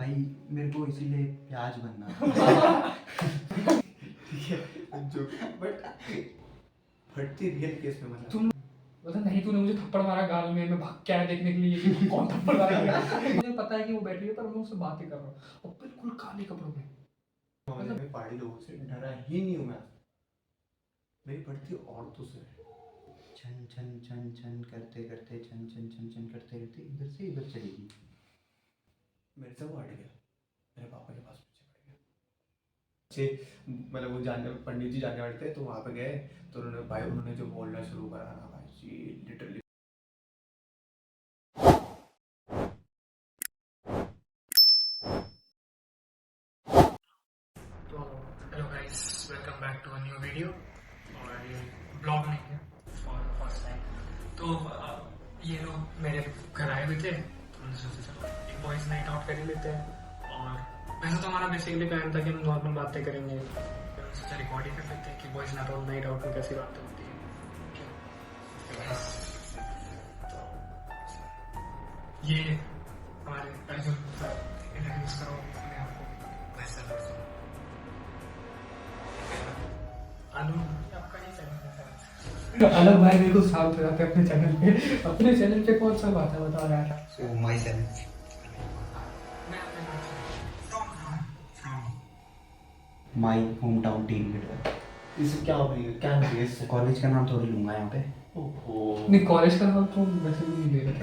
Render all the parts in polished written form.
भाई मेरे को इसीलिए प्याज बनना ठीक है जो बट फटती रियल केस में मतलब तुम मतलब नहीं तूने मुझे थप्पड़ मारा गाल में, मैं भाग क्या है देखने के लिए कि कौन थप्पड़ मारा मुझे पता है कि वो बैठी है पर मैं उससे बातें कर रहा हूँ और बिल्कुल काले कपड़ों में। मतलब मैं पहाड़ी लोगों से डरा ही नहीं हूँ मैं। मेरी पड़ती औरतों से छन छन छन छन करते करते छन छन छन छन करते करते इधर से इधर चलेगी। मेरे से वो हट गया, मेरे पापा के पास पीछे पड़ गया। अच्छे मतलब वो जानने पंडित जी जानने वाले थे तो वहाँ पे गए तो उन्होंने भाई उन्होंने जो बोलना शुरू करा ना भाई जी लिटरली तो hello guys, welcome back to a new video. और ये ब्लॉग नहीं है फॉर फर्स्ट टाइम। तो ये लोग मेरे घर आए हुए थे तो उन्होंने सोचा चलो एक बॉयज नाइट आउट कर ही लेते हैं। और वैसे तो हमारा बेसिकली प्लान था कि हम नॉर्मल बातें करेंगे, फिर हमने सोचा रिकॉर्ड ही कर लेते हैं कि बॉयज नाइट आउट में कैसी बातें होती हैं। तो ये हमारे अर्जुन सर, इंट्रोड्यूस करो अपने आप को। वैसे आपका ही चैनल है। अलग भाई मेरे को साउथ जाते अपने चैनल पे कौन सा बात है बता रहा था। So my channel, my hometown team leader। इससे क्या हो गया क्या है इससे कॉलेज का नाम थोड़ी लूंगा यहाँ पे। ओहो नहीं कॉलेज का नाम तो वैसे भी नहीं ले रहे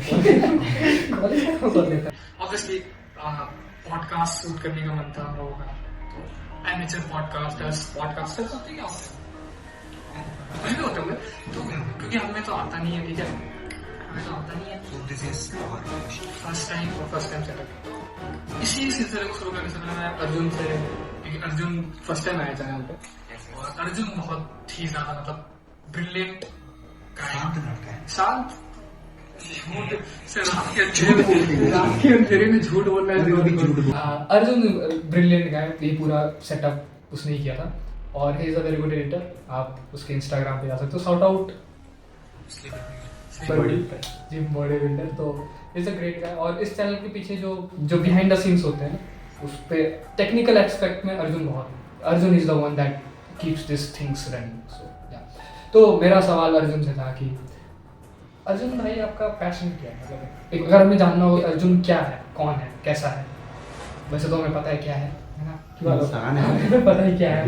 कॉलेज का नाम तो लेता ऑब्वियसली पॉडकास्ट शूट करने का मन था हम लोगों का, तो एमेचर पॉडकास्टर्स होते क्या होते हैं कुछ भी होते होंगे तो क्योंकि हमें तो आता नहीं है, ठीक है हमें तो आता नहीं है। So this is our first time setup इसी सिलसिले को शुरू करने से पहले मैं अर्जुन से, क्योंकि अर्जुन फर्स्ट टाइम आया चैनल पे और अर्जुन बहुत ही ज्यादा मतलब ब्रिलियंट शांत लड़का है। शांत झूठ से रात के अंधेरे में झूठ बोलना है। अर्जुन ब्रिलियंट गाय, ये पूरा सेटअप उसने ही किया था और he is a very good editor. आप उसके इंस्टाग्राम पे जा सकते हो, shout out gym body builder. तो इज अ ग्रेट गाय और इस चैनल के पीछे जो बिहाइंड द सीन्स होते हैं उस पे टेक्निकल एस्पेक्ट में Arjun is the one that keeps this things running. So या तो मेरा सवाल अर्जुन से था कि अर्जुन भाई आपका पैशन क्या है, मतलब एक अगर हमें जानना हो कि अर्जुन क्या है, कौन है, कैसा है। वैसे तो हमें पता है क्या है ना, इंसान है। हमें पता है क्या है,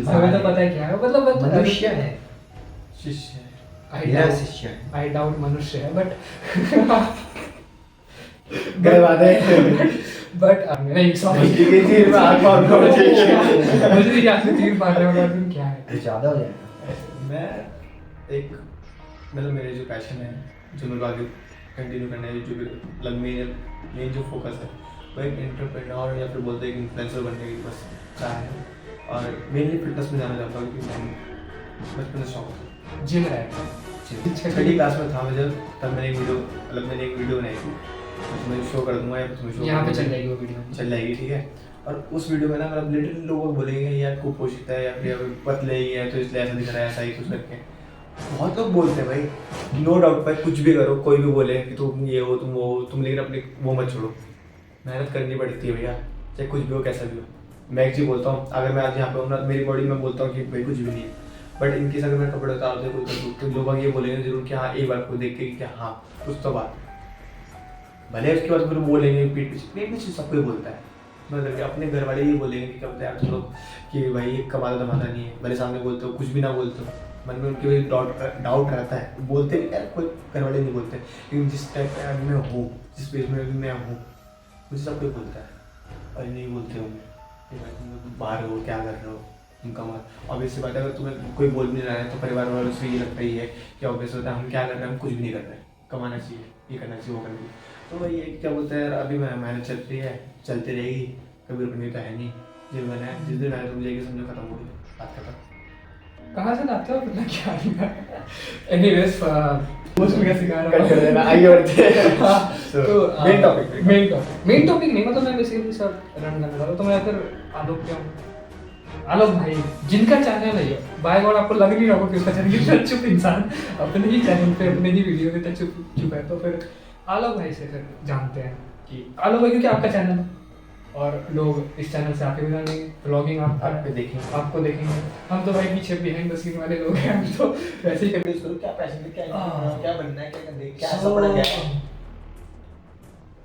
हमें तो पता है क्या है, मतलब मनुष्य है। शिष्य है मेरा शिष्य है। आई डाउट मनुष्य है बट गए बात है बट नहीं सॉरी तीर में आग मार दो मुझे भी याद है तीर मारने वाला अर्जुन क्या है। तो ज़्यादा हो जाएगा। मैं एक मतलब मेरे जो पैशन है जो मेरे को आगे कंटिन्यू करना है, जो मतलब मेन जो फोकस है वो एक एंटरप्रेन्योर या फिर बोलते हैं एक इन्फ्लुएंसर बनने की बस चाह है। और मेनली फिटनेस में जाना चाहता हूँ क्योंकि मैं बचपन से शौक था जिम रहता छठी क्लास में था मैं जब, तब मैंने एक वीडियो बनाई थी तो मैं शो कर दूंगा या तुम्हें शो यहाँ पे चल जाएगी वो वीडियो चल जाएगी ठीक है। और उस वीडियो में ना मतलब लिटरली लोग बोलेंगे यार कुपोषित है या फिर पतले ही है तो इसलिए ऐसा दिख रहा है, ऐसा ही कुछ करके बहुत लोग बोलते हैं भाई। नो डाउट भाई कुछ भी करो, कोई भी बोले कि तुम ये हो तुम वो हो तुम, लेकिन अपने वो मत छोड़ो, मेहनत करनी पड़ती है भैया, चाहे कुछ भी हो कैसा भी हो। मैं एक चीज़ बोलता हूँ, अगर मैं आज यहाँ पे हूँ ना मेरी बॉडी में बोलता हूँ कि भाई कुछ भी नहीं है, बट इनकेस अगर मैं कपड़े उतार दे कुछ तो लोग ये बोलेंगे जरूर कि हाँ एक बार को देख के कि हाँ कुछ तो बात है। भले उसके बाद फिर बोलेंगे पीठ पीछे सब कोई बोलता है, मतलब अपने घर वाले ही बोलेंगे कि क्या बोलते हैं यार तुम लोग कि भाई कमाता धमाता नहीं है, भले सामने बोलते हो कुछ भी ना बोलते हो, मन में उनके डाउट रहता है, बोलते नहीं यार कोई घर वाले नहीं बोलते, लेकिन जिस टाइप का मैं हूँ जिस पेज में अभी मैं हूँ मुझे सब कोई बोलता है और नहीं बोलते होंगे कि भाई तुम लोग बाहर हो क्या कर रहे हो तुम कमा। ऑब्वियस सी बात है अगर तुम्हें कोई बोल भी नहीं रहा है तो परिवार वालों से ये लगता ही है कि ऑब्वियस होता है हम क्या कर रहे हैं, हम कुछ भी नहीं कर रहे हैं, कमाना चाहिए ये करना चाहिए वो करना चाहिए। तो वही है क्या बोलते हैं यार अभी मेहनत चल रही है चलती रहेगी, कभी रुकनी तो है नहीं, जिस दिन मेहनत रुक जाएगी समझो खत्म हो गई बात खत्म। कहाँ से लाते हो मतलब क्या एनीवेज पोस्ट में सिखा रहा कट कर देना आगे बढ़ते हैं। तो मेन टॉपिक नहीं मतलब मैं बेसिकली सर रन करने वाला, तो मैं फिर आलोक क्या हूँ, आलोक भाई जिनका चैनल है ये बाय गॉड आपको लग नहीं रहा होगा कि उसका चैनल कितना चुप इंसान अपने ही चैनल पे अपने ही वीडियो में तक चुप है। तो फिर आलोक भाई से फिर जानते हैं कि आलोक भाई क्योंकि आपका चैनल है और लोग इस चैनल से आके भी जानेंगे व्लॉगिंग आपको देखेंगे। आपको देखेंगे। हम तो भाई पीछे बिहाइंड द सीन वाले लोग हैं, हम तो वैसे ही करते करो क्या पैशन है, क्या क्या बनना है, क्या करना है, क्या So- सपना क्या है।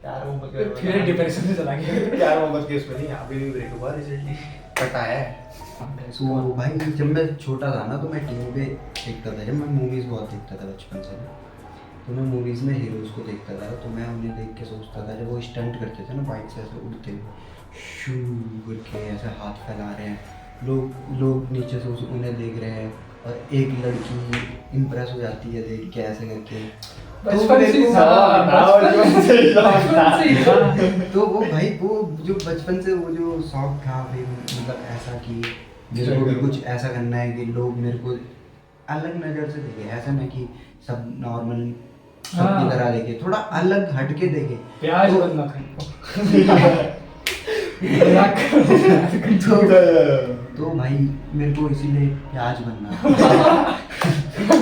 प्यार मोहब्बत के बारे में फिर डिप्रेशन में चला गया। प्यार मोहब्बत के उसमें नहीं, अभी भी ब्रेक हुआ रिसेंटली, कट आया है। तो भाई जब मैं छोटा था ना तो मैं टीवी पे देखता था, जब मैं मूवीज़ बहुत देखता था बचपन से ना, तो मैं मूवीज़ में हीरोज़ को देखता था, तो मैं उन्हें देख के सोचता था, जब वो स्टंट करते थे ना बाइक से ऐसे उड़ते हुए शू करके ऐसे हाथ फैला रहे हैं, लोग नीचे से उन्हें देख रहे हैं और एक लड़की इम्प्रेस हो जाती है देख के ऐसे करके। बचपन से ही था, बचपन से ही था। तो वो भाई वो जो बचपन से वो जो शौक था भाई, मतलब ऐसा कि मेरे को भी कुछ ऐसा करना है कि लोग मेरे को अलग नज़र से देखे, ऐसा नहीं कि सब नॉर्मल सबकी तरह देखे, थोड़ा अलग हट के देखे। प्याज तो- बनना था तो भाई मेरे को इसीलिए प्याज बनना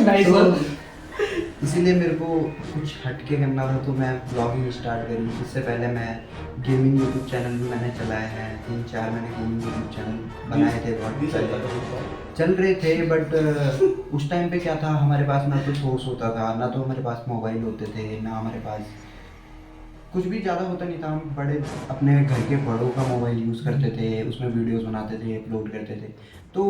नाइस तो वन। इसीलिए मेरे को कुछ हटके करना था, तो मैं ब्लॉगिंग स्टार्ट करी। इससे पहले मैं गेमिंग यूट्यूब चैनल भी मैंने चलाया है, 3-4 मैंने गेमिंग यूट्यूब चैनल बनाए थे, बहुत पहले चल रहे थे, बट उस टाइम पे क्या था, हमारे पास ना तो सोर्स होता था, ना तो हमारे पास मोबाइल होते थे, ना हमारे पास कुछ भी ज़्यादा होता नहीं था। हम बड़े अपने घर के बड़ों का मोबाइल यूज़ करते थे, उसमें वीडियोस बनाते थे, अपलोड करते थे। तो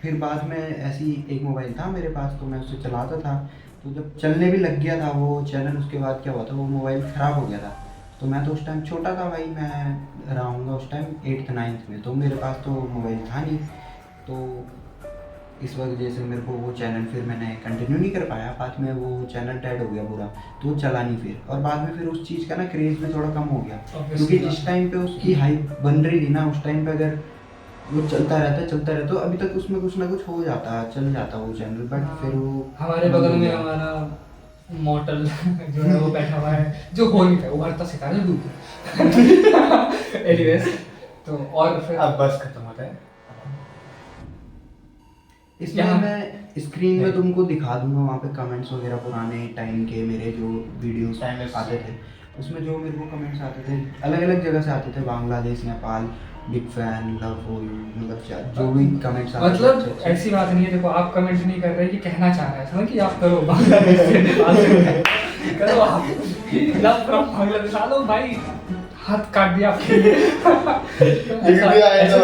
फिर बाद में ऐसी एक मोबाइल था मेरे पास, तो मैं उससे चलाता था। तो जब चलने भी लग गया था वो चैनल, उसके बाद क्या हुआ था, वो मोबाइल ख़राब हो गया था। तो मैं तो उस टाइम छोटा था भाई, मैं रहूँगा उस टाइम 8th-9th में, तो मेरे पास तो मोबाइल था नहीं। तो इस वजह से मेरे को वो चैनल फिर मैंने कंटिन्यू नहीं कर पाया, बाद में वो चैनल डेड हो गया पूरा, तो चला नहीं फिर। और बाद में फिर उस चीज़ का ना क्रेज़ में थोड़ा कम हो गया, क्योंकि जिस टाइम पे उसकी हाइप बन रही थी ना, उस टाइम पे अगर वो चलता रहता तो अभी तक उसमें कुछ ना कुछ हो जाता, चल जाता वो चैनल, बट फिर वो हमारे बगल में हमारा मॉडल जो है वो बैठा हुआ है, जो हो नहीं था, उभरता सितारा डूब। एनीवेज, तो और फिर अब बस खत्म होता है। इसमें यहाँ- मैं स्क्रीन में तुमको दिखा दूंगा, वहाँ पे कमेंट्स वगैरह पुराने टाइम के मेरे जो वीडियोस Timeless। आते थे, उसमें जो मेरे को कमेंट्स आते थे अलग अलग जगह से आते थे, Bangladesh, Nepal, big fan, love for you, मतलब जो भी कमेंट्स आते थे मतलब अच्छे-अच्छे। ऐसी बात नहीं है, देखो आप कमेंट नहीं कर रहे, ये कहना चाह रहा है समझ कि आप करो बांग्लादेश से, नेपाल से करो आप लव फ्रॉम बांग्लादेश, आलो भाई हाथ काट दिया आपके लिए। लिख दिया ऐसा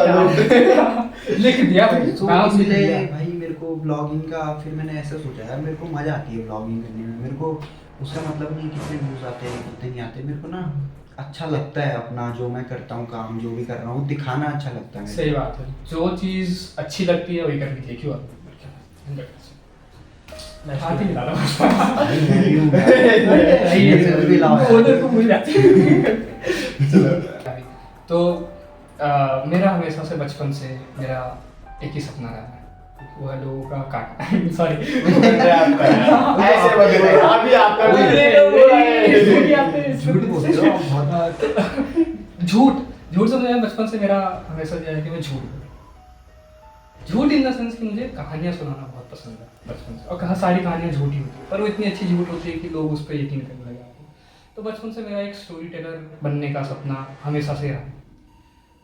लिख दिया भाई, तो नाम लिख इसलिए दिया। भाई मेरे को ब्लॉगिंग का फिर मैंने ऐसा सोचा यार, मेरे को मज़ा आती है ब्लॉगिंग करने में, मेरे को उसका मतलब नहीं कितने व्यूज़ आते हैं कितने नहीं आते, मेरे को ना अच्छा लगता है अपना जो मैं करता हूँ काम, जो भी कर रहा हूँ दिखाना अच्छा लगता है मेरे सही बात है, जो चीज़ अच्छी लगती है वही करनी चाहिए, क्यों हाथ ही मिला रहा को। भाई मैं भी हूँ यार। ये से भी लाओ यार। ओनर को भूल जाती है। तो मेरा हमेशा से बचपन से मेरा एक ही सपना रहा है, वो है लोगों का काटना। सॉरी ऐसे बदले अभी आपका झूठ बोल रहे हो आप बहुत। झूठ से मुझे बचपन से मेरा हमेशा जो है कि मैं झूठ इन द सेंस कि मुझे कहानियाँ सुनाना बहुत पसंद है बचपन से, और कहा सारी कहानियाँ झूठी होती है, पर वो इतनी अच्छी झूठ होती है कि लोग उस पर यकीन करने लगे। तो बचपन से मेरा एक स्टोरी टेलर बनने का सपना हमेशा से रहा।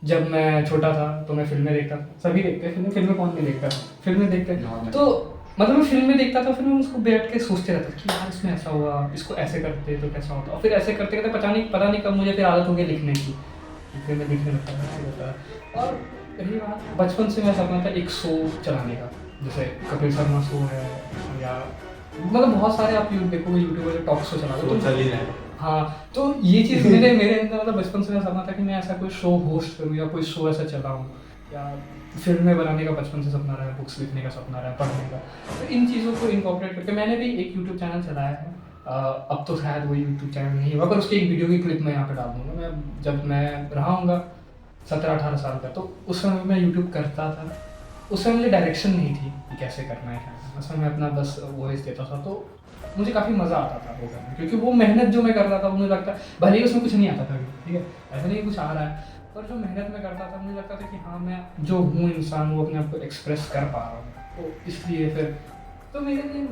जब मैं छोटा था तो मैं फिल्में देखता था, सभी देखते हैं फिल्में कौन नहीं देखता, फिल्में देखते हैं। तो मतलब मैं फिल्में देखता था, फिर मैं उसको बैठ के सोचते रहता कि यार इसमें ऐसा हुआ, इसको ऐसे करते तो कैसा होता, और फिर ऐसे करते करते पता नहीं कब मुझे फिर आदत हो गई लिखने की, फिर मैं लिखने लगता था, ऐसे होता था। और रही बात बचपन से मेरा सपना था एक शो चलाने का, जैसे कपिल शर्मा शो है, या मतलब बहुत सारे आप देखोगे यूट्यूब पर टॉक शो चलाते तो हो, चल ही रहा है। हाँ, तो ये चीज़ मेरे अंदर मतलब बचपन से मेरा सपना था कि मैं ऐसा कोई शो होस्ट करूँ या कोई शो ऐसा चलाऊँ, या फिल्में बनाने का बचपन से सपना रहा है, बुक्स लिखने का सपना रहा है, पढ़ने का। तो इन चीज़ों को इनकॉर्पोरेट करके मैंने भी एक यूट्यूब चैनल चलाया है। अब तो शायद वो यूट्यूब चैनल नहीं हुआ, पर उसकी एक वीडियो की क्लिप मैं यहाँ पे डाल दूँगा। मैं जब मैं रहा हूँगा 17-18 साल का, तो उस समय मैं यूट्यूब करता था, उस समय मुझे डायरेक्शन नहीं थी कि कैसे करना है क्या, उस समय मैं अपना बस वॉइस देता था, तो मुझे काफ़ी मज़ा आता था वो करने, क्योंकि वो मेहनत जो मैं करता था मुझे लगता भले ही उसमें कुछ नहीं आता था, ठीक है, ऐसा नहीं कुछ आ रहा है, पर जो मेहनत मैं करता था मुझे लगता था कि हाँ मैं जो हूँ इंसान, वो अपने आप को एक्सप्रेस कर पा रहा हूँ। तो इसलिए फिर तो मेरे लिए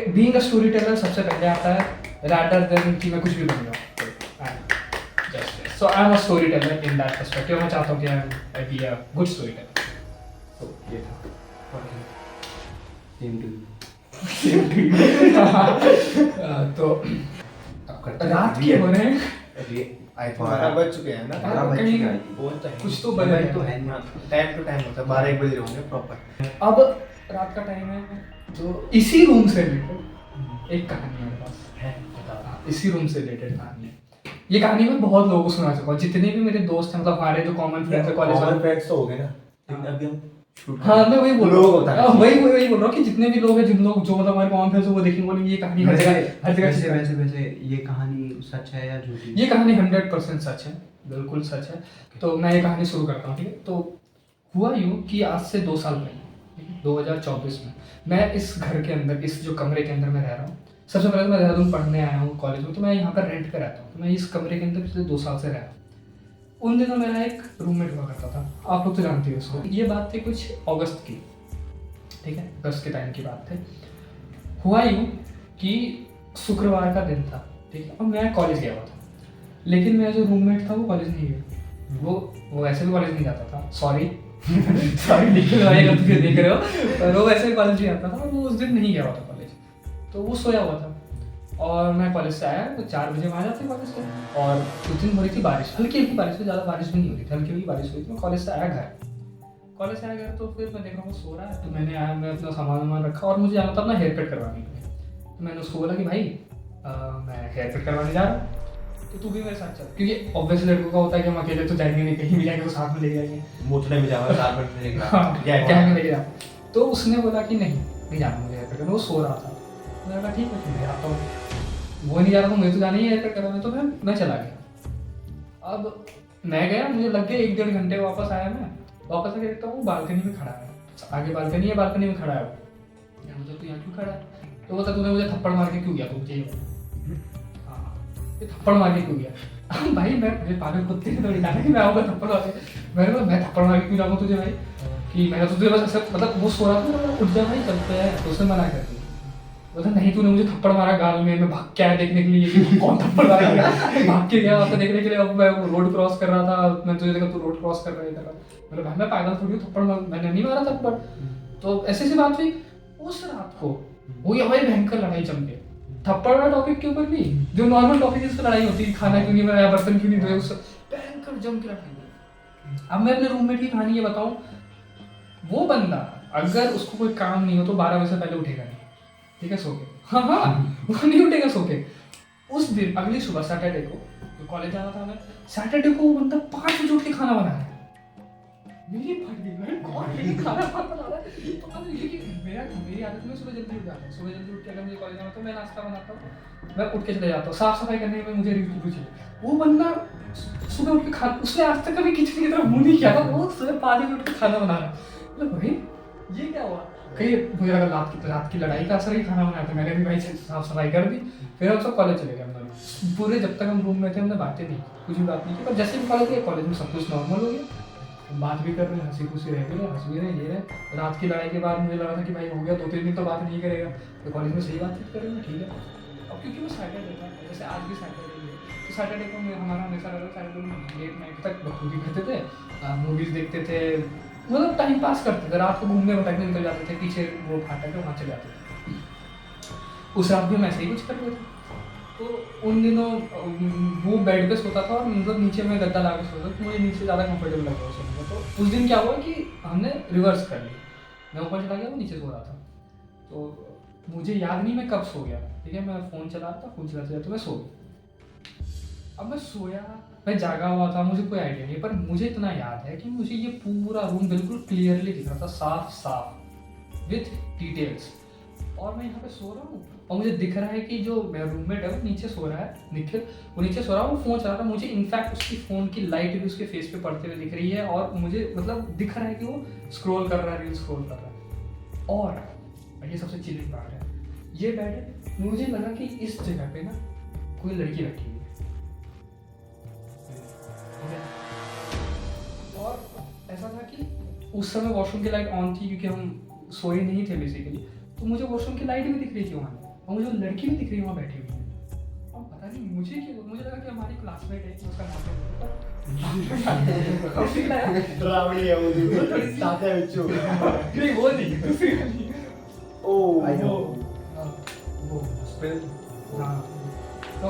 बीइंग अ स्टोरी टेलर सबसे पहले आता है, रैदर देन कि मैं कुछ भी बन जाऊँ। Just So I'm a storyteller in that perspective. मैं चाहता हूँ कि I be a good storyteller. So ये था. सेम टू तो रात के हो रहे हैं. आई थिंक 12 बज चुके हैं ना। 12 बज चुके हैं। बोलता है कुछ तो बजा तो है नहीं। टाइम टू टाइम होता है, 12 1 बजे होंगे प्रॉपर। अब रात का टाइम है तो इसी रूम से रिलेटेड एक कहानी है मेरे पास है इसी रूम से रिलेटेड कहानी है। ये कहानी मैं बहुत लोगों को सुना चुका हूँ, जितने भी मेरे दोस्त हैं, मतलब हमारे जो कॉमन फ्रेंड्स है कॉलेज कॉमन वाले। फ्रेंड्स तो हो गए ना, लेकिन अभी हम shoot कर हाँ रहे हैं। मैं वही बोल रहा लोग हूँ, होता है। हाँ, वही बोल रहा हूँ कि जितने भी लोग हैं, जिन लोग जो मतलब हमारे कॉमन फ्रेंड्स है वो देखेंगे बोलेंगे ये कहानी हर जगह वैसे वैसे वैसे ये कहानी सच है या झूठी? ये कहानी 100% सच है, बिल्कुल सच है। तो मैं ये कहानी शुरू करता हूँ, ठीक है। तो हुआ यूँ कि आज से 2 साल पहले 2024 में मैं इस घर के अंदर, इस जो कमरे के अंदर मैं रह रहा हूँ, सबसे पहले तो मैं देहरादून पढ़ने आया हूँ कॉलेज में, तो मैं यहाँ पर रेंट पे रहता हूँ। तो मैं इस कमरे के अंदर पिछले 2 साल से रह रहा हूँ। उन दिनों मेरा एक रूममेट हुआ करता था, आप लोग तो जानते हो उसको। ये बात थी कुछ अगस्त की, ठीक है, अगस्त के टाइम की बात थी। हुआ यूँ कि शुक्रवार का दिन था, ठीक है, और मैं कॉलेज गया हुआ था, लेकिन मेरा जो रूममेट था वो कॉलेज नहीं गया। वो वैसे भी कॉलेज नहीं जाता था, सॉरी सॉरी लिख लगाएगा तो फिर देख रहे हो, पर वो वैसे भी कॉलेज नहीं जाता था, वो उस दिन नहीं गया हुआ था कॉलेज, तो वो सोया हुआ था। और मैं कॉलेज से आया तो 4 बजे वहाँ जाते कॉलेज से, और उस दिन हो रही थी बारिश, हल्की हल्की बारिश हुई, ज़्यादा बारिश भी नहीं हो रही थी, हल्की हल्की बारिश हुई थी। मैं कॉलेज से आया घर, तो फिर मैं देख रहा हूँ वो सो रहा है, तो मैंने आया, मैं अपना सामान वामान रखा और मुझे जाना था अपना हेयर कट करवाने के लिए। तो मैंने उसको बोला कि भाई मैं हेयर कट करवाने जा रहा हूँ, तो तू भी मेरे साथ चल, क्योंकि ऑब्वियसली लड़कों का होता है कि हम अकेले तो जाएंगे नहीं, कहीं भी जाएंगे तो साथ में लेके जाएंगे, मोचने में जाओगे 4 मिनट में हाँ, क्या क्या में लेके जा। तो उसने बोला कि नहीं जाना मुझे हेयर कट करना, वो सो रहा था। मैंने कहा ठीक है मैं आता हूँ, वो नहीं जा रहा था, मुझे तो जाना ही हेयर कट करवाने, तो मैं चला गया। अब मैं गया, मुझे लग गया 1-1.5 घंटे, वापस आया मैं, वापस आके देखता हूँ बालकनी में खड़ा है, आगे बालकनी है, बालकनी में खड़ा है वो। यार मुझे तो यहाँ क्यों खड़ा है, तो बता तूने मुझे थप्पड़ मार के क्यों गया, तो मुझे ये थप्पड़ मार के क्यों गया। भाई मैं मुझे पागल कुत्ते की थोड़ी जाना कि मैं आऊँगा थप्पड़ मार के, मैंने बोला मैं थप्पड़ मार के क्यों जाऊँगा तुझे भाई, कि मैंने तो तुझे बस ऐसे, मतलब वो सो रहा था, मैं उठ जा भाई चलते हैं, तो उसने मना कर दिया। बोला नहीं तूने मुझे थप्पड़ मारा गाल में, मैं भाग के आया देखने के लिए कि कौन थप्पड़ मारेगा, भाग के गया आपको देखने के लिए। अब मैं रोड क्रॉस कर रहा था, मैं तुझे देखा तू रोड क्रॉस कर रहा था, मतलब भाई मैं पागल थोड़ी हूँ, थप्पड़ मैंने नहीं मारा थप्पड़। तो ऐसी सी बात हुई। उस रात को वो हमारी भयंकर लड़ाई जम गई थप्पड़ वाला टॉपिक के ऊपर नहीं, जो नॉर्मल टॉपिक जिस पर लड़ाई होती है, खाना क्यों नहीं बनाया, बर्तन क्यों नहीं धोए, उससे भयंकर जम के लड़ाई हुई। अब मैं अपने रूममेट की कहानी ये बताऊं, वो बंदा अगर उसको कोई काम नहीं हो तो 12 बजे से पहले उठेगा नहीं, ठीक है, सो के, हाँ वो नहीं उठेगा सो के। उस दिन अगली सुबह सैटरडे को, जो कॉलेज जाना था मैं, सैटरडे को वो बंदा 5 बजे उठ के खाना बना रहा है। मेरी फट गई, मैं कौन मेरे खाना बना रहा है, तो अब ये कि मेरी आदत में सुबह जल्दी उठ जाता हूँ, सुबह जल्दी उठ के अगर मुझे कॉलेज जाना तो मैं नाश्ता बनाता हूँ, मैं उठ के चले जाता हूँ, साफ सफाई करने में मुझे रुचि। वो बंदा सुबह उठ के खा, उसने आज तक कभी किचन की तरफ मुंह नहीं किया था, वो सुबह 5 बजे उठ के खाना बना रहा है। मतलब भाई ये क्या हुआ, कहीं मुझे लगा रात की लड़ाई का असर ही खाना बनाया था। मैंने भी भाई साफ सफाई कर दी, फिर हम सब कॉलेज चले गए। हम लोग पूरे जब तक हम रूम में थे हमने बातें नहीं, कुछ भी बात नहीं की, पर जैसे भी कॉलेज गए, कॉलेज में सब कुछ नॉर्मल हो गया, बात भी कर रहे हैं, हंसी खुशी रह गए, हंस भी रहे, ये रहे। रात की लड़ाई के बाद मुझे लगा था कि भाई हो गया, 2-3 दिन तो बात नहीं करेगा, तो कॉलेज में सही बातचीत करेंगे, ठीक है। अब क्योंकि वो सैटरडे था, जैसे आज भी सैटरडे है, तो सैटरडे को हमारा हमेशा लगा सैटरडे में लेट नाइट तक बखूबी करते थे, मूवीज़ देखते थे, मतलब टाइम पास करते थे। रात को घूमने भटकने निकल जाते थे, पीछे वो फाटक है वहाँ चले जाते थे। उस रात भी हम ऐसे ही कुछ कर रहे थे। तो उन दिनों वो बेड पे सोता था और मतलब नीचे में गद्दा ला के सोता था, तो मुझे नीचे ज़्यादा कंफर्टेबल लग रहा सोने में। तो उस दिन क्या हुआ कि हमने रिवर्स कर लिया, मैं ऊपर चला गया, वो नीचे सो रहा था। तो मुझे याद नहीं मैं कब सो गया, ठीक है, मैं फ़ोन चला रहा था, फ़ोन चलाते तो मैं सो गया। अब मैं सोया, मैं जागा हुआ था, मुझे कोई आइडिया नहीं, पर मुझे इतना याद है कि मुझे ये पूरा रूम बिल्कुल क्लियरली दिख रहा था, साफ साफ विथ डिटेल्स। और मैं यहाँ पे सो रहा हूँ और मुझे दिख रहा है कि जो मेरा रूममेट है वो नीचे सो रहा है, निखिल, वो नीचे सो रहा है, वो फ़ोन चला रहा था। मुझे इनफैक्ट उसकी फ़ोन की लाइट भी उसके फेस पे पड़ते हुए दिख रही है, और मुझे मतलब दिख रहा है कि वो स्क्रॉल कर रहा है, रील स्क्रॉल कर रहा है। और ये सबसे चिलिंग पार्ट है, ये बेड है, मुझे लगा कि इस जगह पे ना कोई लड़की बैठी हुई है। और ऐसा था कि उस समय वॉशरूम की लाइट ऑन थी, क्योंकि हम सोए नहीं थे बेसिकली, तो मुझे वॉशरूम की लाइट भी दिख रही थी वहाँ, और मुझे लड़की भी दिख रही है वहाँ बैठी हुई है। और पता नहीं मुझे लगा कि हमारी क्लासमेट है, उसका नाम है डरावनी है वो थोड़ी साथ है बच्चों नहीं वो नहीं, दूसरी वाली। ओह I know. हाँ, वो फिर हाँ तो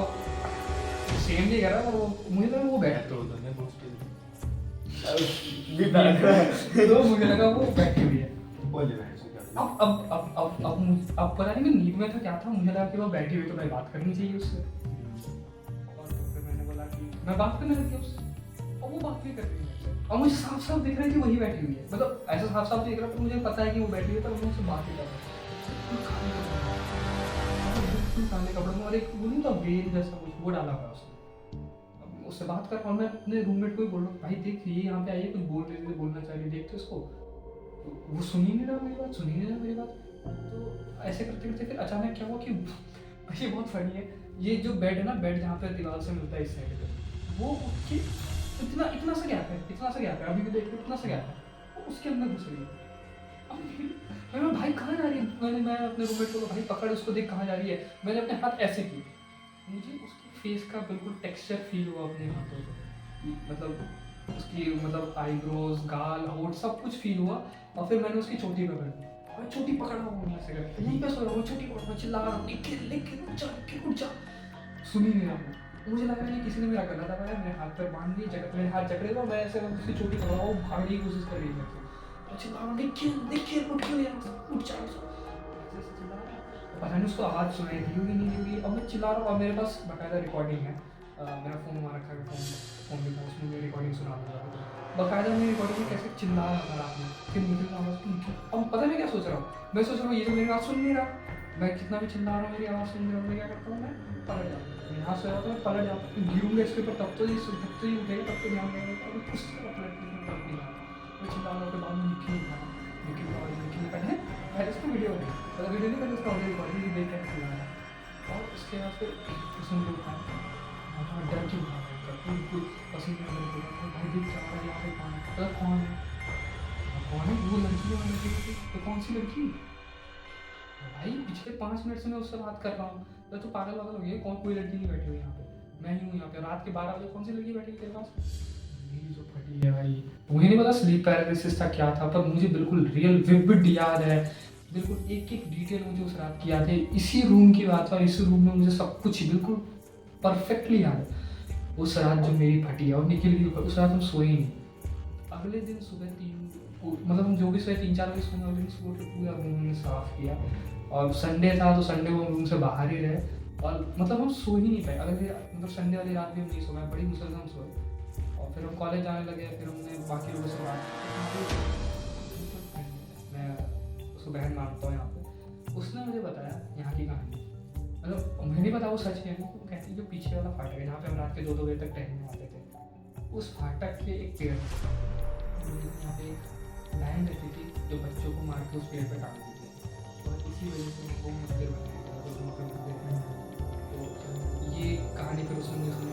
सेम नहीं कर रहा, वो मुझे लगा वो बैठा तो मैं दोस्त तो मुझे लगा वो बैठी हुई है। बोलिए मैं ऐसे क्या अब पता नहीं मैं नींद में था क्या था, मुझे लगा कि वो बैठी हुई तो मैं बात करनी चाहिए उससे, और फिर मैंने बोला कि मैं बात करने लगी उससे, और वो बात भी कर रही है मुझसे, और मुझे साफ साफ दिख रहा है कि वही बैठी हुई है, मतलब ऐसा साफ साफ दिख रहा है, पर मुझे पता है कि वो बैठी हुई है, तो मैं उससे बात ही कर रहा हूँ काले कपड़ों में, और एक वो नहीं था वेल जैसा कुछ वो डाला हुआ उसने। अब उससे बात कर, और मैं अपने रूममेट को ही बोल रहा हूँ, भाई देख ये यहाँ पे आई है, कुछ बोल रही थी, बोलना चाह रही, देख तो इसको, वो सुन ही नहीं रहा मेरी बात, सुन ही नहीं रहा मेरी बात। तो ऐसे करते करते फिर अचानक क्या हुआ कि ये बहुत फनी है, ये जो बेड है ना, बेड जहाँ पे दीवार से मिलता है इस साइड पे, वो उठ के इतना सा गैप है, इतना सा गैप है, अभी भी देख रहे हो इतना सा गैप है, वो उसके अंदर घुस गई। अब मैं भाई कहाँ जा रही है, मैं अपने रूममेट को भाई पकड़ उसको देख कहाँ जा रही है, मैंने अपने हाथ ऐसे किए, मुझे उसकी फेस का बिल्कुल टेक्सचर फील हुआ अपने हाथों पे, मतलब उसकी मतलब आईब्रोज गाल होठ सब कुछ फील हुआ, और फिर मैंने उसकी चोटी पकड़ ली, और चोटी पकड़ा हूँ ऐसे करके, यहीं पे सो रहा हूँ, चोटी पकड़ रहा, चिल्ला रहा हूँ, लेके उठ जा, सुन ही नहीं रहा हूँ। मुझे लगा कि किसी ने मेरा गला दबाया, मेरे हाथ पर बांध दिए, मेरे हाथ जकड़े हुआ, मैं ऐसे उसकी चोटी पकड़ा हुआ, भागने की कोशिश कर रही है मेरे से, चिल्ला रहा हूँ, देखिए उठ क्यों यार, उठ जा, ऐसे चिल्ला रहा हूँ। पता नहीं उसको आवाज़ सुनाई दी होगी नहीं दी होगी, अब मैं चिल्ला रहा हूँ, और मेरे पास बाकायदा रिकॉर्डिंग है, मेरा फ़ोन वहाँ रखा है, फ़ोन भी था, उसमें मेरी रिकॉर्डिंग सुना दूँगा, बाकायदा मेरी रिकॉर्डिंग में कैसे चिल्ला रहा था रात में, फिर निकल आवाज़, अब पता नहीं क्या सोच रहा हूँ, मैं सोच रहा हूँ ये तो मेरी बात सुन नहीं रहा, मैं कितना भी चिल्ला रहा हूँ मेरी आवाज़ सुन नहीं रहा, मैं क्या करता हूँ, मैं पलट जाता हूँ, यहाँ से जाता हूँ पलट जाता हूँ, गिरूंगा इसके ऊपर तब तो ये उठेगा, तब तो ध्यान देगा, तब उस तरह पलट के तब नहीं आता, मैं चिल्ला रहा हूँ, के बाद में निकल पहले पहले उसका वीडियो है, मतलब वीडियो नहीं पहले उसका ऑडियो रिकॉर्डिंग देख कर चिल्ला रहा है, और उसके बाद फिर उसने मुझे उठाया, डर के उठा बिल्कुल पसीने में भाई देख क्या हो रहा है यहाँ पे, कौन है, कौन है वो लड़की है, लड़की तो कौन सी लड़की, भाई पिछले 5 मिनट से मैं उससे बात कर रहा हूँ, तो पागल वागल हो गया, कौन कोई लड़की नहीं बैठी हुई यहाँ पे, मैं ही हूँ यहाँ पे, रात के 12 बजे कौन सी लड़की बैठी तेरे पास, मेरी जो फटी है भाई, मुझे नहीं पता स्लीप पैरालिसिस था क्या था, पर मुझे बिल्कुल रियल विविड याद है, बिल्कुल एक एक डिटेल मुझे उस रात की याद है, इसी रूम की बात है, और इसी रूम में मुझे सब कुछ बिल्कुल परफेक्टली याद है, उस रात जो मेरी फटी है और निकल गई, उस रात हम सोए ही नहीं, अगले दिन सुबह 3 मतलब हम जो भी सोए 3-4 बजे सोने, अगले दिन सुबह के पूरा रूम हमने साफ़ किया, और संडे था तो संडे को हम रूम से बाहर ही रहे, और मतलब हम सो ही नहीं पाए, मतलब संडे वाली रात भी हम नहीं सो पाए, बड़ी मुश्किल से हम सोए, और फिर हम कॉलेज जाने लगे, फिर हमने बाकी लोगों से बात, मैं उसको बहन मानता हूँ यहाँ पे, उसने मुझे बताया यहाँ की कहानी, मतलब मुझे नहीं पता वो सच है नहीं, वो कहती है जो पीछे वाला फाटक है जहाँ पे हम रात के 2-2 बजे तक टहलने आते थे, उस फाटक के एक पेड़ यहाँ पे एक बहन रहती थी जो बच्चों को मार के उस पेड़ पे टांगती थी, और इसी वजह से वो मंदिर बनाया गया, तो वहाँ पे मंदिर है, तो ये कहानी फिर उसने मुझे सुनी,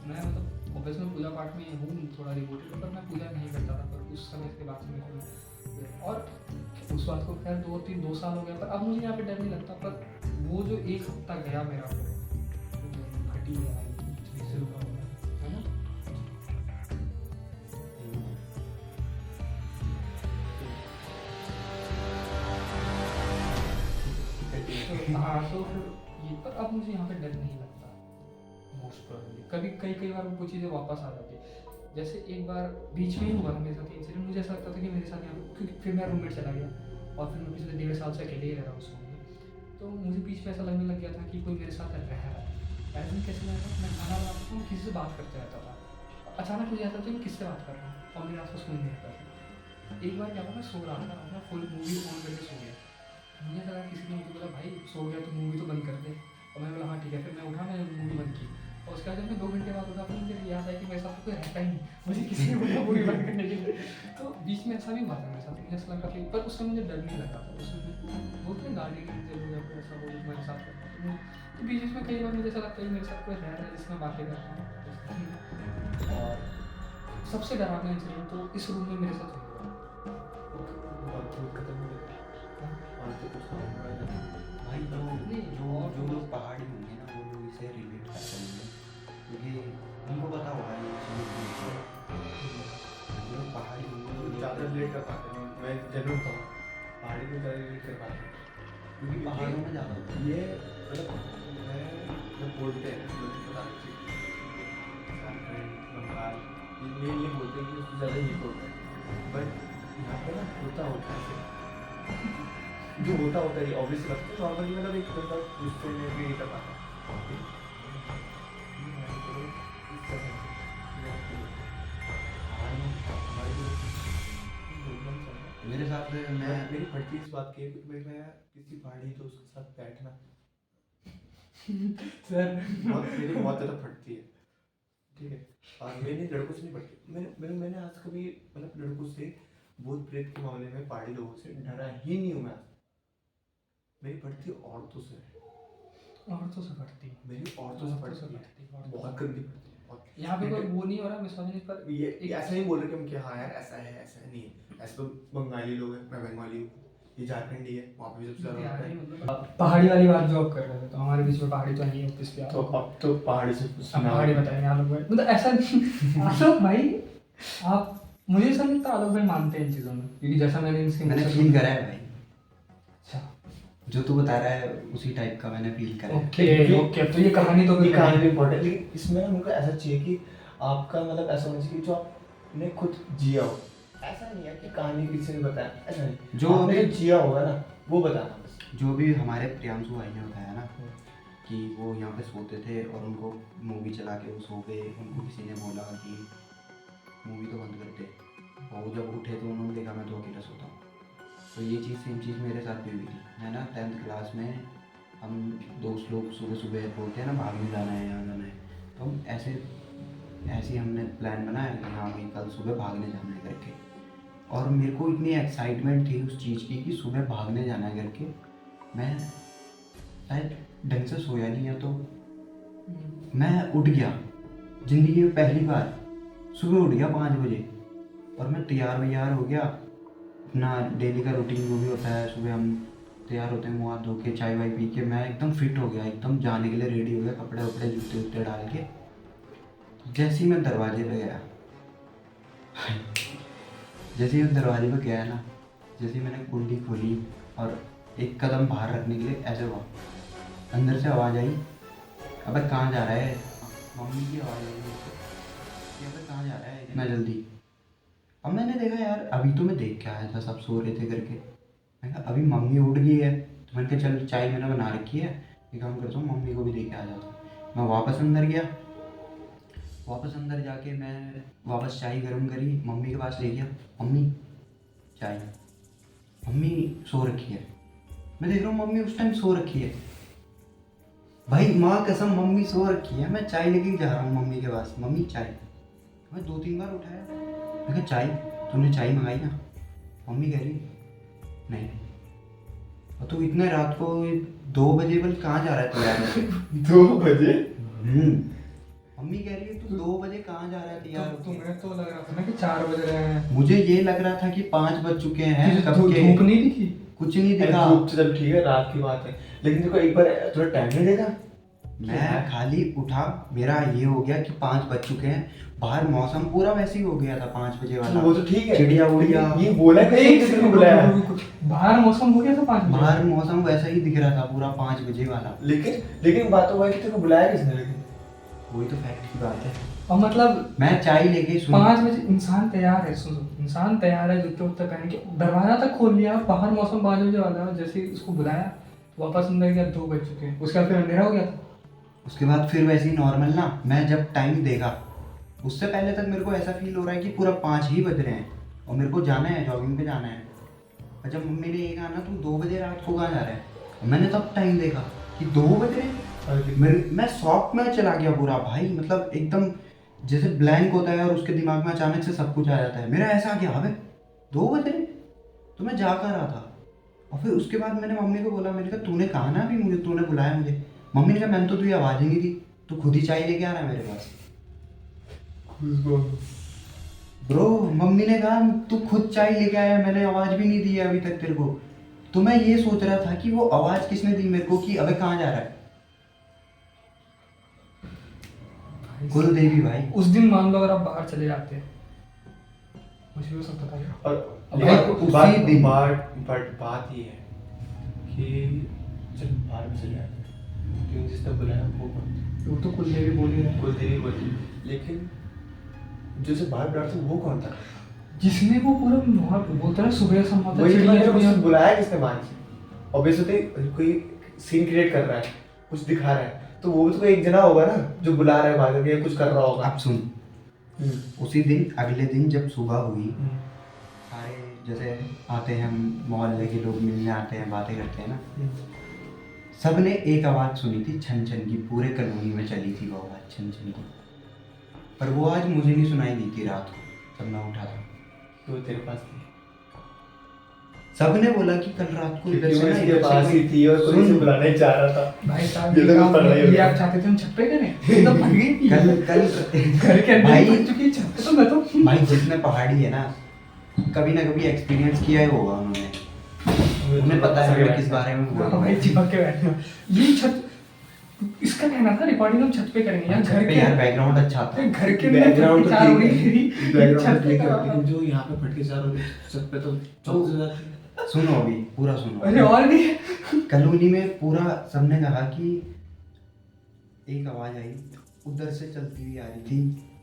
मैं मतलब ऑब्वियस में पूजा पाठ में हूँ थोड़ा डिवोटेड, पर मैं पूजा नहीं करता था, पर उस समय के बाद में, और उस बात को खैर 2 साल हो गया, पर अब मुझे यहाँ पे डर नहीं लगता, पर वो जो 1 हफ्ता गया मेरा घटी है ना, हाँ तो फिर ये, पर अब मुझे यहाँ पे डर नहीं लगता मोस्ट प्रोबेबली, कई बार वो चीज़ें वापस आ जाती है, जैसे एक बार बीच में ही हुआ था मेरे साथ इंसिडेंट, मुझे ऐसा लगता था कि मेरे साथ यहाँ, क्योंकि फिर मेरा रूममेट चला गया, और फिर मैं पिछले 1.5 साल से अकेले ही रह रहा हूँ उस रूम में, तो मुझे बीच में ऐसा लगने लग गया था कि कोई मेरे साथ रह रहा है, ऐसे कैसे लगा था, मैं खाना बनाता था, किसी से बात करते रहता था, अचानक मुझे ऐसा था कि किससे बात कर रहा हूँ, और मेरे आसपास कोई नहीं रहता था, एक बार क्या हुआ, मैं सो रहा था, मैं फुल मूवी ऑन करके सो गया, मुझे लगा किसी ने मुझे बोला भाई सो गया तो मूवी तो बंद कर दे, और मैं बोला हाँ ठीक है, फिर मैं उठा, मैंने मूवी बंद की, और उसके बाद जब मैं 2 घंटे बाद उठा, फिर मुझे याद आया कि मेरे साथ कोई रहता ही नहीं, मुझे किसी ने बोला मूवी बंद करने के लिए, तो बीच में ऐसा भी हुआ था मेरे साथ, मुझे ऐसा लगा कि, पर उसमें मुझे डर नहीं लगा था, उसमें बोलते हैं गाड़ी ऐसा हो मेरे साथ करता, तो बीच में कई बार मुझे ऐसा लगता है मेरे साथ कोई रह रहा है जिसमें बातें करता हूँ, और सबसे डरावना इंसिडेंट तो इस रूम में मेरे साथ हुआ। और तो कुछ काम नहीं है। भाई तो नहीं, जो और जो लोग पहाड़ी होंगे ना वो लोग इसे रिलेट कर पाएंगे क्योंकि उनको पता होगा ये चीज़ नहीं है। जो लोग पहाड़ी होंगे वो ज़्यादा रिलेट कर पाते हैं, मैं जरूर बताऊँ पहाड़ी को ज़्यादा रिलेट कर पाते हैं क्योंकि पहाड़ों में ज़्यादा होता है। ये मतलब मैं जब बोलते हैं मुझे पता नहीं झारखंड बंगाल ये बोलते हैं कि उससे ज़्यादा ये होता है, बट यहाँ पे ना होता है जो होता है ये ऑब्वियस बात है। नॉर्मली मतलब एक बंदा गुस्से में भी कर पाता है। इस तरह से मेरे साथ मैं मेरी फटती इस बात की है क्योंकि मैं किसी पहाड़ी दोस्त के साथ बैठना सर मेरी बहुत ज़्यादा फटती है, ठीक है। और मैंने लड़कों से नहीं पढ़ती, मैंने आज कभी मतलब लड़कों से भूत प्रेत के मामले में पहाड़ी लोगों से डरा ही नहीं हूँ मैं आज। मेरी पढ़ती औरतों से है, औरतों से फटती है, मेरी औरतों से पढ़ती है, बहुत गंदी पढ़ती है, बहुत। यहाँ पे कोई वो नहीं हो रहा मिसोजिनी पर ये ऐसा नहीं बोल रहे कि हम क्या हाँ यार ऐसा है नहीं है, ऐसे तो बंगाली लोग हैं, मैं बंगाली हूँ, ये झारखंडी है, वहाँ पे भी सबसे ज़्यादा होता है। मतलब पहाड़ी वाली बात जो आप कर रहे थे तो हमारे बीच में पहाड़ी तो नहीं है ऑफिस पे तो अब तो पहाड़ी से अब पहाड़ी बताएंगे आलोक भाई मतलब ऐसा आलोक भाई आप मुझे ऐसा नहीं लगता आलोक भाई मानते हैं इन चीज़ों में क्योंकि जैसा मैंने इनसे मैंने फील करा है भाई, अच्छा जो तू बता रहा है उसी टाइप का मैंने फील करा है। ओके तो ये कहानी तो ये कहानी भी इम्पोर्टेंट, लेकिन इसमें ना हमको ऐसा चाहिए कि आपका मतलब ऐसा होना चाहिए कि जो आपने खुद जिया हो। ऐसा नहीं है कि कहानी किसी ने बताया, ऐसा नहीं, जो आपने भी- जो जिया होगा ना वो बताना बस। जो भी हमारे प्रियांशु भाई ने बताया ना कि वो यहाँ पे सोते थे और उनको मूवी चला के वो सो गए, उनको किसी ने बोला कि मूवी तो बंद कर दे, और वो जब उठे तो उन्होंने देखा मैं तो अकेला सोता हूँ। तो ये चीज़ सेम चीज़ मेरे साथ भी हुई थी। मैं ना 10th क्लास में हम दोस्त लोग सुबह सुबह बोलते हैं ना भागने जाना है यहाँ जाना है, तो हम ऐसे ही हमने प्लान बनाया कि हाँ भाई कल सुबह भागने जाना है करके। और मेरे को इतनी एक्साइटमेंट थी उस चीज़ की कि सुबह भागने जाना है करके, मैं शायद ढंग से सोया नहीं है तो मैं उठ गया ज़िंदगी में पहली बार, सुबह उठ गया 5 बजे और मैं तैयार वैयार हो गया। अपना डेली का रूटीन जो भी होता है, सुबह हम तैयार होते हैं, मुँह हाथ धो के चाय वाय पी के मैं एकदम फिट हो गया, एकदम जाने के लिए रेडी हो गया, कपड़े वपड़े जूते वूते डाल के। जैसे ही मैं दरवाजे पे गया जैसे ही मैं दरवाजे पे गया ना, जैसे ही मैंने कुंडी खोली और एक कदम बाहर रखने के लिए ऐसे हुआ, अंदर से आवाज़ आई, अबे कहाँ जा रहा है? मम्मी की आवाज़ आई मुझसे कि अबे कहाँ जा रहा है इतना जल्दी? अब मैंने देखा यार अभी तो मैं देख के आया था सब सो रहे थे करके, मैं कहा अभी मम्मी उठ गई है, तो मैंने कहा चल चाय मैंने बना रखी है, एक काम करता हूँ मम्मी को भी दे के आ जाता हूँ। मैं वापस अंदर गया, वापस अंदर जाके मैं वापस चाय गर्म करी, मम्मी के पास ले गया, मम्मी चाय, मम्मी सो रखी है। मैं देख रहा हूँ मम्मी उस टाइम सो रखी है, भाई माँ कसम मम्मी सो रखी है। मैं चाय लेके जा रहा हूँ मम्मी के पास, मम्मी चाय, मैं 2-3 बार उठाया, मैं कहा चाय, तूने चाय मंगाई ना? मम्मी कह रही नहीं। और तू इतने रात को 2 बजे बल कहाँ जा रहा है तू यार? 2 बजे? मम्मी कह रही है तू 2 बजे कहाँ जा रहा है तैयार होके? तुम्हें तो लग रहा था ना कि 4 बज रहे हैं, मुझे ये लग रहा था कि 5 बज चुके हैं, कब धूप तो के नहीं दिखी? कुछ नहीं अरे दिखा। धूप तो चल ठीक है, रात की बात है, लेकिन देखो एक बार थोड़ा टाइम नहीं देगा। मैं खाली उठा, मेरा ये हो गया कि 5 बज चुके हैं, बाहर मौसम पूरा वैसे ही हो गया था 5 बजे वाला। वो तो ठीक है, चिड़िया उड़िया, ये बोला कि किसी ने बुलाया, बाहर मौसम हो गया था 5 बजे, बाहर मौसम वैसा ही दिख रहा था पूरा 5 बजे वाला। लेकिन बात तो हुआ कि तेरे को बुलाया किसने? लेकिन वही तो फैक्ट की बात है। और मतलब मैं चाय लेके 5 बजे इंसान तैयार है, सुनो इंसान तैयार है जूते उत्ते पहन के, दरवाजा तक खोल लिया, बाहर मौसम 5 बजे वाला है, जैसे ही उसको बुलाया वापस अंदर गया 2 बज चुके हैं, उसके बाद फिर अंधेरा हो गया था। उसके बाद फिर वैसे ही नॉर्मल ना, मैं जब टाइम देखा उससे पहले तक मेरे को ऐसा फील हो रहा है कि पूरा 5 ही बज रहे हैं और मेरे को जाना है, जॉगिंग पे जाना है। और जब मम्मी ने ये कहा ना तू 2 बजे रात को कहाँ जा रहा है, और मैंने तब टाइम देखा कि 2 बज रहे हैं। मैं शॉक में चला गया पूरा भाई, मतलब एकदम जैसे ब्लैंक होता है और उसके दिमाग में अचानक से सब कुछ आ जाता है, मेरा ऐसा आ गया अबे 2 बज रहे, तो मैं जा कर रहा था। और फिर उसके बाद मैंने मम्मी को बोला, मैंने कहा तूने कहा ना अभी मुझे, तूने बुलाया मुझे। मम्मी ने कहा मैंने तो तुझे आवाज़ ही नहीं दी, तू खुद ही चाय लेके आ रहा है मेरे पास। ब्रो मम्मी ने कहा तू खुद चाय लेके आया, मैंने आवाज़ भी नहीं दी है अभी तक तेरे को, तो मैं ये सोच रहा था कि वो आवाज किसने दी मेरे को कि अबे कहाँ जा रहा है। कुल देवी भाई। उस दिन मान लो अगर आप बाहर चले जाते, मुझे वो सब पता है। और भाई, उसी दिन- बात ये है कि चल बाहर भी चले जाते हैं, क्योंकि जिसने बुलाया वो कौन था? वो तो कुल देवी बोल ही रहे हैं। कुलदेवी बोली, लेकिन जो से बाहर बुला था वो कौन था? जिसने वो पूरा वहाँ बोलता है सुबह समाता वही तो चिड़िया मैंने चिड़िया। उसने बुलाया किसने मान से? ऑब्वियसली कोई सीन क्रिएट कर रहा है, कुछ दिखा रहा है, तो वो भी तो कोई एक जना होगा ना जो बुला रहा है बाहर करके, कुछ कर रहा होगा। अब सुन, उसी दिन अगले दिन जब सुबह हुई, सारे जैसे आते हैं मोहल्ले के लोग मिलने आते हैं, बातें करते हैं ना, सबने एक आवाज़ सुनी थी छन छन की, पूरे कॉलोनी में चली थी वो आवाज़ छन छन की। पर वो आज मुझे नहीं सुनाई दी थी रात को जब मैं उठा था। तो तेरे पास थी, सबने बोला कि कल रात को इधर क्योंकि से वो ना इसके इधर से पास ही कोई- थी और कोई इसे सुन, बुलाना ही चाह रहा था। भाई साहब ये ये तो काम पढ़ रही ये होगी। आप चाहते थे हम छत पे करें, ये तो भाग गई थी। कल घर के अंदर भाई- ही पड़ चुकी है छत पे, तो मैं तो भाई जिसने पहाड़ी है ना, कभी ना कभी एक्सपीरियंस किया ही होगा उन्होंने, उन्हें पता है मैं किस बारे में बोल रहा हाँ हूँ। भाई चिपक के बैठना। ये छत, इसका कहना था रिकॉर्डिंग हम छत पे करेंगे यार, घर पे के यार बैकग्राउंड अच्छा था। घर के अंदर बैकग्राउंड तो चार हो ठीक गई है, थी, बैकग्राउंड छत तो पे ठीक है, करा लेकिन था। जो यहाँ पे फटके चार हो रहे छत पे तो चौक से जाती है। सुनो अभी पूरा सुनो। अरे और भी कॉलोनी में पूरा सबने कहा कि एक आवाज आई, उधर से चलती हुई आ रही थी,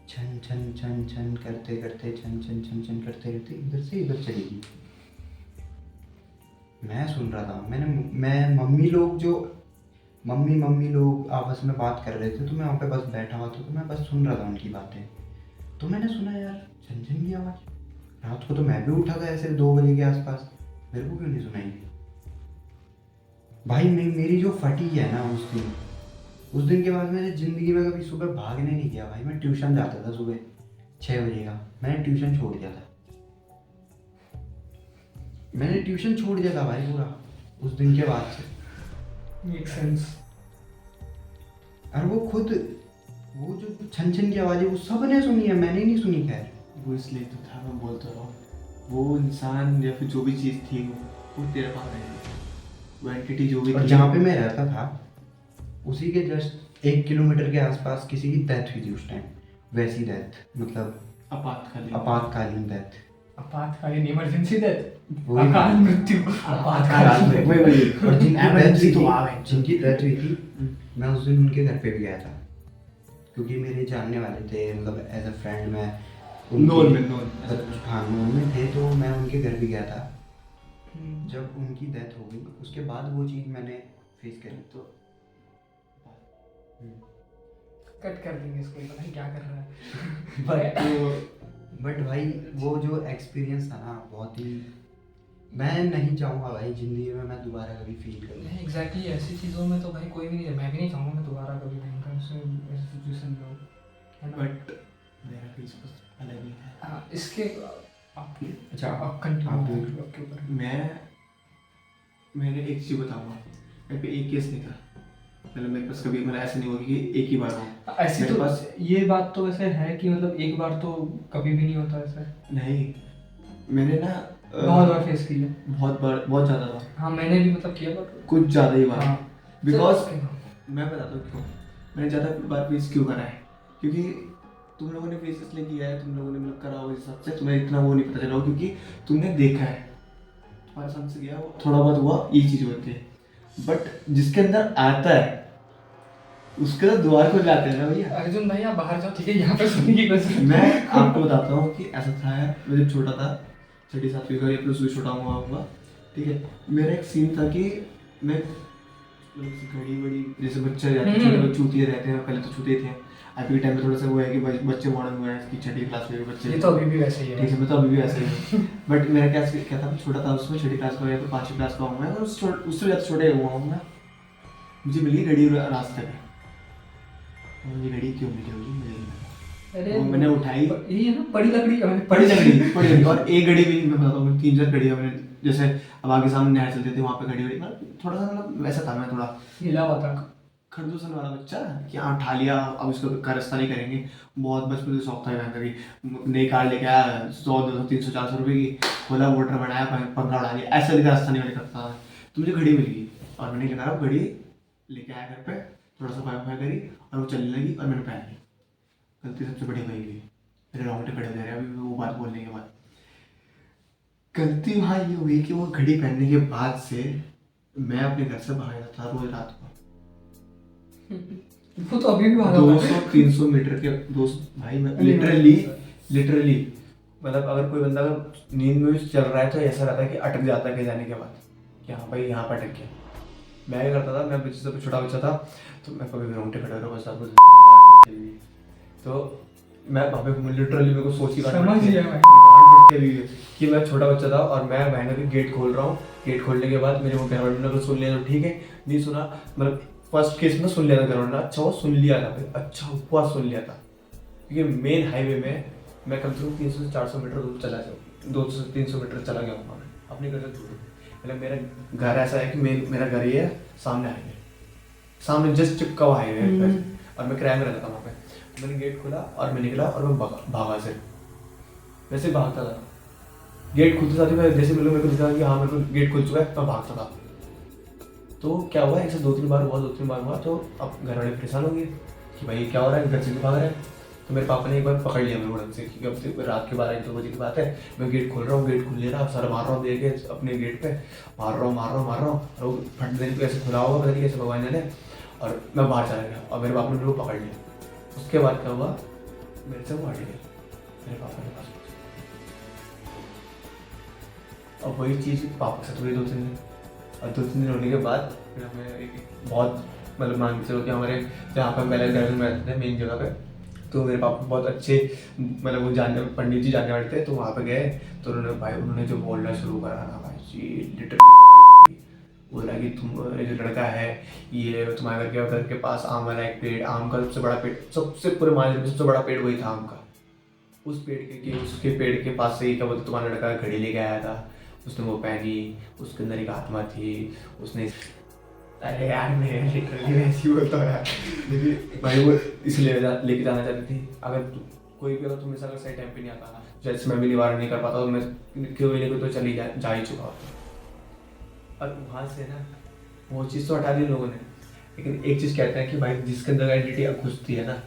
छन छन छन छन करते करते छन छन छन छन करते करते इधर से इधर चली गई। मैं सुन रहा था, मैं मम्मी लोग आपस में बात कर रहे थे, तो मैं वहाँ पे बस बैठा हुआ था, तो मैं बस सुन रहा था उनकी बातें। तो मैंने सुना यार छन छन की आवाज़। रात को तो मैं भी उठा था ऐसे 2 बजे के आसपास, मेरे को क्यों नहीं सुनाई भाई। मेरी जो फटी है ना उस दिन के बाद मैंने ज़िंदगी में कभी सुबह भागने नहीं गया भाई। मैं ट्यूशन जाता था सुबह 6 बजे का, मैंने ट्यूशन छोड़ दिया था। मैंने ट्यूशन छोड़ दिया था भाई पूरा उस दिन के बाद से। Make sense. और वो खुद वो जो छन छन की आवाज़ है वो सबने सुनी है, मैंने नहीं सुनी। खैर वो इसलिए तो था, मैं बोलता रहा हूँ, वो इंसान या फिर जो भी चीज़ थी वो तेरे पास आई थी, वो एंटिटी जो भी और थी। जहाँ पे मैं रहता था उसी के जस्ट 1 किलोमीटर के आसपास किसी की डेथ हुई थी उस टाइम। वैसी डेथ, मतलब आपातकालीन डेथ। आपातकालीन इमरजेंसी डेथ, वही- अकाल मृत्यु, आपातकालीन। वही और Emergency तो आ गई। जिनकी डेथ हुई थी, मैं उस दिन उनके घर पे भी गया था, क्योंकि मेरे जानने वाले थे, मतलब एज अ फ्रेंड मैं नॉन में हाँ नॉन में थे, तो मैं उनके घर भी गया था। जब उनकी डेथ हो गई उसके बाद वो चीज़ मैंने फेस करी। तो कट कर देंगे इसको, पता नहीं क्या कर रहा है। बट भाई वो जो एक्सपीरियंस था ना, बहुत ही, मैं नहीं चाहूँगा भाई ज़िंदगी में मैं दोबारा कभी फील करूँ। नहीं एग्जैक्टली ऐसी चीज़ों में तो भाई कोई भी नहीं है, मैं भी नहीं चाहूँगा मैं दोबारा कभी भयंकर से ऐसी सिचुएशन में हूँ, है ना? बट मेरा केस कुछ अलग ही है। हाँ इसके आप अच्छा, आप आप कंटिन्यू बोलो। आपके ऊपर। मैंने एक चीज़ बताऊंगा, मेरे पे एक केस नहीं था, मतलब मेरे पास कभी मतलब ऐसा नहीं हुआ कि एक ही बार हो। ऐसी मेरे तो पास- ये बात तो वैसे है कि मतलब एक बार तो कभी भी नहीं होता ऐसा। नहीं, मैंने ना बहुत बार फेस किया। बहुत ज़्यादा बार, हाँ मैंने भी मतलब किया बट कुछ ज़्यादा ही बार। हाँ बिकॉज चलो, मैं बताता हूँ क्यों मैंने ज़्यादा बार फेस क्यों करा है, क्योंकि तुम लोगों ने फेस इसलिए किया है, तुम लोगों ने मतलब करा होगा इस हिसाब से, तुम्हें इतना वो नहीं पता चला होगा, क्योंकि तुमने देखा है, तुम्हारे सामने से गया वो थोड़ा बहुत हुआ, ये चीज़ होती है। बट जिसके अंदर आता है उसके तो द्वार को जाते हैं ना भैया। अर्जुन भाई आप बाहर जाओ, ठीक है, यहाँ पे सुनने की कोशिश। मैं आपको बताता हूँ कि ऐसा था यार, मैं जब छोटा था 6-7 का या प्लस भी छोटा हुआ, ठीक है, मेरा एक सीन था कि मैं मतलब घड़ी वड़ी जैसे बच्चे रहते हैं, छोटे चूतिए रहते हैं, पहले तो चूतिए थे, अभी के टाइम में थोड़ा सा वो है कि बच्चे मॉडर्न हुए हैं कि 6ठी क्लास में भी बच्चे, ये तो अभी भी वैसे ही है। ठीक है, मैं तो अभी भी ऐसे ही हूँ। बट मेरा क्या था, छोटा था उसमें 6ठी क्लास का या फिर 5वीं क्लास का हूँ मैं, और उससे ज़्यादा छोटे हुआ हूँ मैं, मुझे मिली घड़ी रास्ते में, मुझे घड़ी क्यों मिली होगी मुझे नहीं पता। अरे वो मैंने उठाई, ये है ना बड़ी लकड़ी, पड़ी लकड़ी और एक घड़ी भी मैं बताता हूँ, 3-4 घड़ियाँ मैंने, जैसे अब आगे सामने नहर चलते थे वहाँ पे घड़ी मतलब थोड़ा सा मतलब वैसा था, मैं थोड़ा हिला हुआ था। खरदूसन वाला बच्चा कि हाँ उठा लिया, अब इसको कारस्तानी करेंगे, बहुत बचपन से शौक था यहाँ का कि नई कार लेके आया 100, 200, 300, 400 रुपये की, खोला मोटर बनाया, पंखा उड़ा लिया, ऐसा भी कारस्तानी वाले करता था। तो मुझे घड़ी मिल गई और मैंने क्या करा, घड़ी लेके आया घर पे, थोड़ा सा फाई करी और वो चलने लगी और मैंने पहन ली। गलती सबसे बड़ी वही हुई, मेरे रोंगटे खड़े हो जा रहे हैं अभी वो बात बोलने के बाद। गलती वहाँ ये हुई कि वो घड़ी पहनने के बाद से मैं अपने घर से बाहर जाता था रोज रात को। वो तो अभी भी भागा हुआ है। 200-300 मीटर के दोस्त भाई, मैं लिटरली मतलब अगर कोई बंदा अगर नींद में भी चल रहा है तो ऐसा रहता है कि अटक जाता है कहीं जाने के बाद कि हाँ भाई यहाँ पर अटक गया। मैं क्या करता था, मैं जब छोटा बच्चा था तो मैं कभी भी रोंगटे खड़े रहा बस, तो मैं वहाँ पे लिटरली मेरे को सोच कि मैं छोटा बच्चा था और मैं बहन के गेट खोल रहा हूँ। गेट खोलने के बाद मेरे घर वालों ने अगर सुन लिया तो ठीक है, नहीं सुना मतलब फर्स्ट केस में सुन लिया था घर वालों ने, अच्छा वो सुन लिया था भाई, अच्छा हुआ सुन लिया था। क्योंकि मेन हाईवे में मैं कम से कम 300 से 400 मीटर दूर चला जाऊँ, 200 से 300 मीटर चला गया हूँ अपने घर से दूर। मतलब मेरा घर ऐसा है कि मेरा घर ये है, सामने हाईवे, सामने जस्ट चिपका हुआ हाईवे और मैं किराए में रहता था वहाँ पे। मैंने गेट खोला और मैं निकला और मैं भागा से, वैसे भागता था। गेट खुलते साथ ही मैं जैसे मेरे को दिखा कि हाँ मेरे को गेट खुल चुका है, मैं भागता था। तो क्या हुआ, एक से 2-3 बार हुआ तो अब घर वाले परेशान हो गए कि भाई क्या हो रहा है, घर से क्यों भाग रहा है। तो मेरे पापा ने एक बार पकड़ लिया मेरे उड़न से, क्योंकि अब से रात के 12-1-2 बजे की बात है। मैं गेट खोल रहा हूँ, गेट खुल ले रहा, सर मार रहा हूँ दे के अपने गेट पे, मार रहा हूँ और वो फट देने पे ऐसे खुला होगा, पता नहीं कैसे भगवान ने, और मैं बाहर चला गया और मेरे पापा ने मेरे को पकड़ लिया। उसके बाद क्या हुआ, मेरे से वो हट गया मेरे पापा के पास। और वही चीज़ पापा के साथ हुई 2-3 दिन, और 2-3 दिन होने के बाद फिर हमें एक बहुत मतलब मान के चलो कि हमारे जहाँ पर पहले घर में रहते थे मेन जगह पे, तो मेरे पापा बहुत अच्छे मतलब वो जानने पंडित जी जानने वाले थे। तो वहाँ पे गए तो उन्होंने जो बोलना शुरू करा ना भाई जी, लिटरली बोला कि तुम जो लड़का है ये तुम्हारे घर के पास आम वाला एक पेड़, आम का सबसे बड़ा पेड़, सबसे पूरे मालवे में सबसे बड़ा पेड़ वही था आम का। उस पेड़ उसके पेड़ के पास से ही क्या बोलते तुम्हारा लड़का घड़ी लेके आया था, उसने वो पहनी, उसके अंदर एक आत्मा थी, उसने अरे यार मैं लिटरली ऐसी बोलता हूँ यार, लेकिन भाई वो इसलिए लेके जाना चाहती थी। अगर कोई भी अगर तुम ऐसा सही टाइम पे नहीं आता, जैसे मैं भी निवारण नहीं कर पाता तो मैं क्यों नहीं तो चली जा ही चुका होता। और वहाँ से ना वो चीज़ तो हटा दी लोगों ने, लेकिन एक चीज़ कहते हैं कि भाई जिसके अंदर एंटिटी घुसती है ना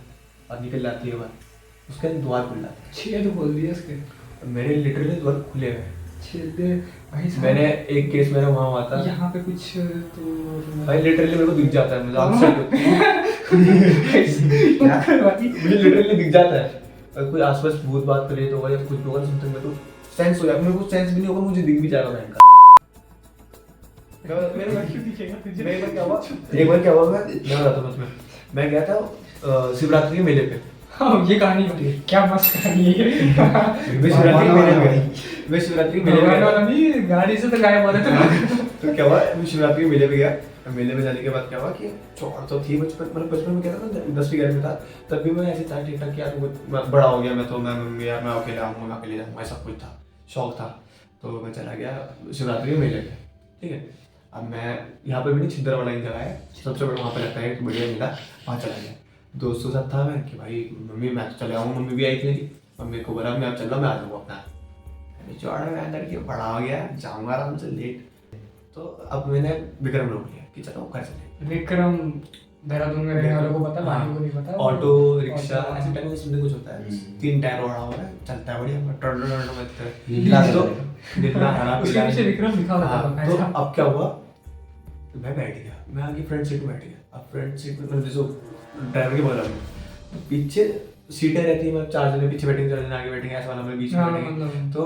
और निकल जाती है बाहर, उसके अंदर द्वार खुल जाता है। छेद बोल दिया उसके, मेरे लिटरली द्वार खुले हुए। मैंने एक केस मेरा वहाँ हुआ था, यहाँ पे कुछ तो भाई लिटरली मेरे को दिख जाता है, मुझे लिटरली दिख जाता है। अगर कोई आसपास भूत बात करे तो या कुछ होगा समथिंग, मेरे को सेंस हो जाएगा, मेरे को सेंस भी नहीं होगा, मुझे दिख भी जाएगा बैंक का। एक बार क्या हुआ मैं बताता हूँ उसमें, मैं गया था शिवरात्रि के मेले पे। हाँ ये कहानी है, क्या मस्त कहानी है। मैं शिवरात्रि के मेले पे गया, गाड़ी से तो गायब हो रहे थे। तो क्या हुआ, मैं शिवरात्रि के मेले पे गया। मेले में जाने के बाद क्या हुआ कि चौड़ तो थी बचपन में क्या था, 10वीं में था, तब भी मैं ऐसे था ठीक ठाक, यार बड़ा हो गया मैं तो मैं यार मैं अकेले आऊँगा, मैं अकेले जाऊँगा, ऐसा कुछ था, शौक था। तो मैं चला गया शिवरात्रि के मेले पे, ठीक है। अब मैं यहाँ पे भी नहीं, छिंदर वाला एक जगह है सबसे बड़ा, वहाँ पे लगता है बढ़िया मिला, वहाँ चला गया। दोस्तों के साथ था मैं कि भाई मम्मी मैं तो चले आऊँगा, मम्मी भी आई थी मेरी, मम्मी को बोला मैं अब चल रहा, मैं आ जाऊँगा अपना। चौड़ा में अंदर के बड़ा हो गया, जाऊँगा आराम से लेट। तो अब मैंने विक्रम रोक लिया कि चलो घर चले। विक्रम देहरादून में रहने वालों को पता, बाकी को नहीं पता। ऑटो रिक्शा ऐसे टाइम में सुनने कुछ होता है, 3 टायर वाला हो रहा है, चलता है बढ़िया, टर्न जितना हरा पीला विक्रम लिखा होता है। तो अब क्या हुआ, मैं बैठ गया, मैं आगे फ्रंट सीट में बैठ गया। अब फ्रंट सीट में मतलब जो ड्राइवर के बगल में, तो पीछे सीटें रहती है, मतलब 4 जने पीछे बैठेंगे, 4 जने आगे बैठेंगे, ऐसा वाला मैं बीच में बैठेंगे। तो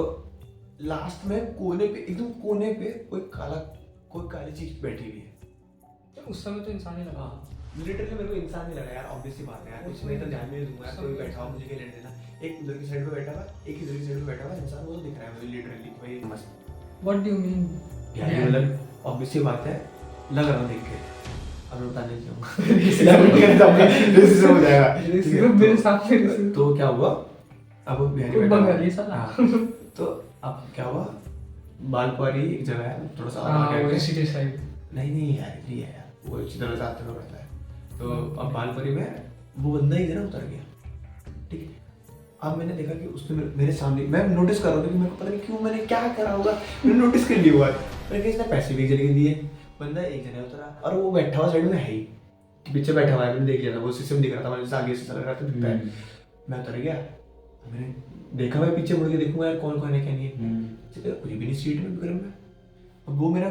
लास्ट में कोने पे, एकदम कोने पे कोई काली चीज बैठी हुई है। उस समय तो इंसान ही लगा, लिटरली मेरे को इंसान नहीं लगा यार, ऑब्वियसली बात है यार, कुछ नहीं तो ध्यान नहीं दूंगा यार, कोई बैठा हो मुझे क्या लेने देना। एक उधर की साइड पे बैठा हुआ, एक इधर की साइड पे बैठा हुआ इंसान, वो दिख रहा है मुझे लिटरली भाई मस्त। व्हाट डू यू मीन यार मतलब ऑब्वियसली बात है, लग रहा देख के, अब बताने चाहूँगा इससे हो जाएगा मेरे साथ में। तो क्या हुआ, अब बिहारी बंगाली साला। तो अब क्या हुआ, बालकुआरी एक जगह है थोड़ा सा आगे सिटी साइड, नहीं यार ये है यार, वो इसी तरह जाते हुए पड़ता है। तो अब बालकुआरी में वो बंदा ही ना उतर गया, ठीक है। अब मैंने देखा कि उसने मेरे सामने, मैं नोटिस कर रहा था कि मेरे को पता नहीं क्यों मैंने क्या करा होगा, मैंने नोटिस कर लिया हुआ है, मैंने इसने पैसे भी जल्दी दिए, बंदा एक जगह उतरा और वो बैठा हुआ साइड में है ही, पीछे बैठा हुआ है, मैंने देख लिया था, वो सिस्टम दिख रहा था, मैंने जैसे आगे से चल रहा था दिखता है। मैं उतर गया, मैंने देखा, मैं पीछे मुड़ के देखूंगा यार कौन कौन है क्या नहीं है, कुछ भी नहीं सीट में विक्रम में। अब वो मेरा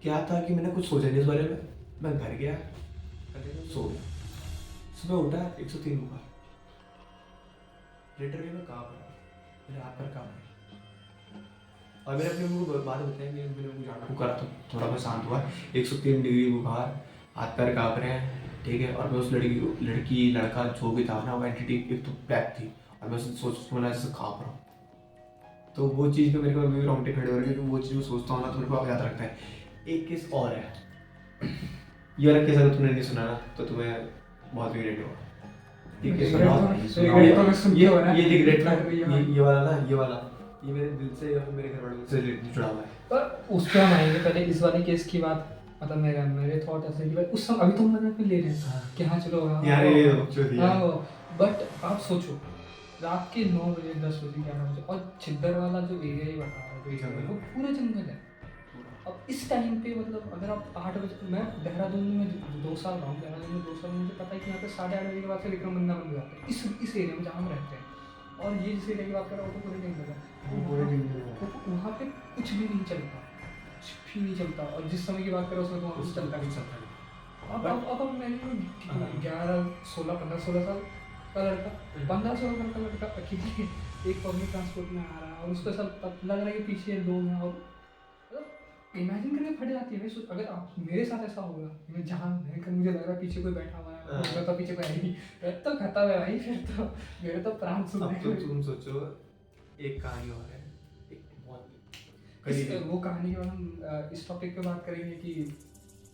क्या था कि मैंने कुछ सोचा नहीं इस बारे में, मैं घर गया, सो गया। सुबह उठा 103 बुखार, लिटरली मैं कांप रहा, मेरे हाथ पर कांप रहा। और मैंने अपनी मम्मी को बात बताई, मैंने उनको जाना करा तो थोड़ा मैं शांत हुआ। 103 डिग्री बुखार, हाथ पैर कांप रहे हैं, ठीक है। और मैं उस लड़की लड़का जो भी था ना, वो एंटिटी एक तो ब्लैक थी, और मैं सोच मैं ऐसे कांप रहा हूँ। तो वो चीज़ पे मेरे को अभी रोंगटे खड़े हो रहे हैं, क्योंकि वो चीज़ मैं सोचता हूँ ना तो मेरे को याद रखता है। एक केस और है, ये वाला केस अगर तुमने नहीं सुना ना तो तुम्हें बहुत रिग्रेट होगा। ये केस ये रिग्रेट ना, ये वाला ना, ये मेरे दिल से या फिर मेरे घर वालों से जुड़ा हुआ है। पर उस पर हम आएंगे, पहले इस वाले केस की बात। मतलब मेरे थॉट ऐसे कि भाई उस समय अभी तो हम मजाक में ले रहे हैं कि हाँ चलो यार ये बकचोदी है। हाँ, बट आप सोचो रात के 9 बजे 10 बजे 11 बजे, और छिद्दर वाला जो एरिया ही बता रहा है, जो वो पूरा जंगल है। अब इस टाइम पे मतलब अगर आप 8 बजे, मैं देहरादून में 2 साल रहा हूँ, देहरादून में 2 साल, मुझे पता है कि यहाँ पे 8:30 बजे के बाद से विक्रम बंदा बन जाते हैं इस एरिया में जहाँ हम रहते हैं। और ये जिस एरिया की बात कर रहा हूँ वो तो पूरे जंगल है, वहाँ पे कुछ भी नहीं चलता, कुछ भी नहीं चलता। और जिस समय की बात कर रहा हूँ उसमें तो वहाँ कुछ चलता नहीं चलता। अब मैंने 11 16 15 16 साल का लड़का, 15 16 साल का लड़का अकेले एक पब्लिक ट्रांसपोर्ट में आ रहा है, और उसको सब लग रहा है कि पीछे लोग हैं। और मतलब इमेजिन करके फट जाती है। सोच अगर आप मेरे साथ ऐसा होगा, मैं जहाँ रहकर मुझे लग रहा है पीछे कोई बैठा हुआ है, तो पीछे कोई आएगी तो खत्म है भाई, फिर तो मेरे तो प्राण सुन अब तो तुम सोचो एक कहानी और है, एक बहुत वो कहानी के बाद हम इस टॉपिक पे बात करेंगे कि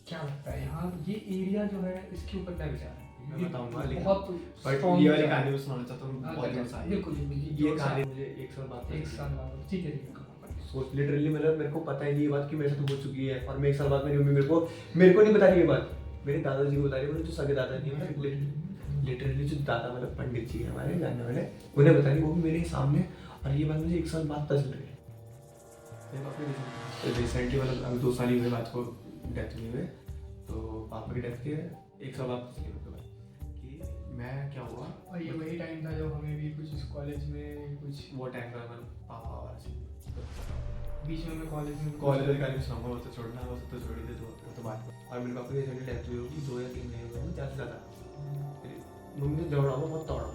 क्या लगता है यहाँ ये एरिया जो है इसके ऊपर क्या विचार है। मैं बताऊंगा, लेकिन बहुत बट ये वाली कहानी मैं सुनाना चाहता हूँ, बहुत मजा आया। बिल्कुल ये कहानी मुझे 1 साल बाद, ठीक है सोच लिटरली मतलब मेरे को पता ही नहीं ये बात कि मेरे साथ हो चुकी है। और मैं 1 साल बाद मेरी मम्मी मेरे को नहीं बता रही ये बात, मेरे दादाजी को बता रही है, जो सगे दादाजी है, लिटरली जो दादा मतलब पंडित जी है हमारे जानने वाले, उन्हें बता रही, वो भी मेरे सामने। और ये बात मुझे 1 साल बाद पता चल रही है। रिसेंटली मतलब अभी 2 साल ही हुए बात को डेथ हुई हुए, तो पापा की डेथ के 1 साल बाद कि मैं क्या हुआ। और ये वही टाइम था जब हमें भी कुछ इस कॉलेज में कुछ वो टाइम का मतलब पापा वाला सीन बीच में मैं कॉलेज वाली कहानी सुनाऊंगा, वो तो छोड़ना, वो तो छोड़ ही दे, तो बात। और मेरे पापा की रिसेंटली डेथ हुई होगी 2 या 3 महीने हुए, ज़्यादा से ज़्यादा। मम्मी तो दौड़ा हुआ, बहुत दौड़ा।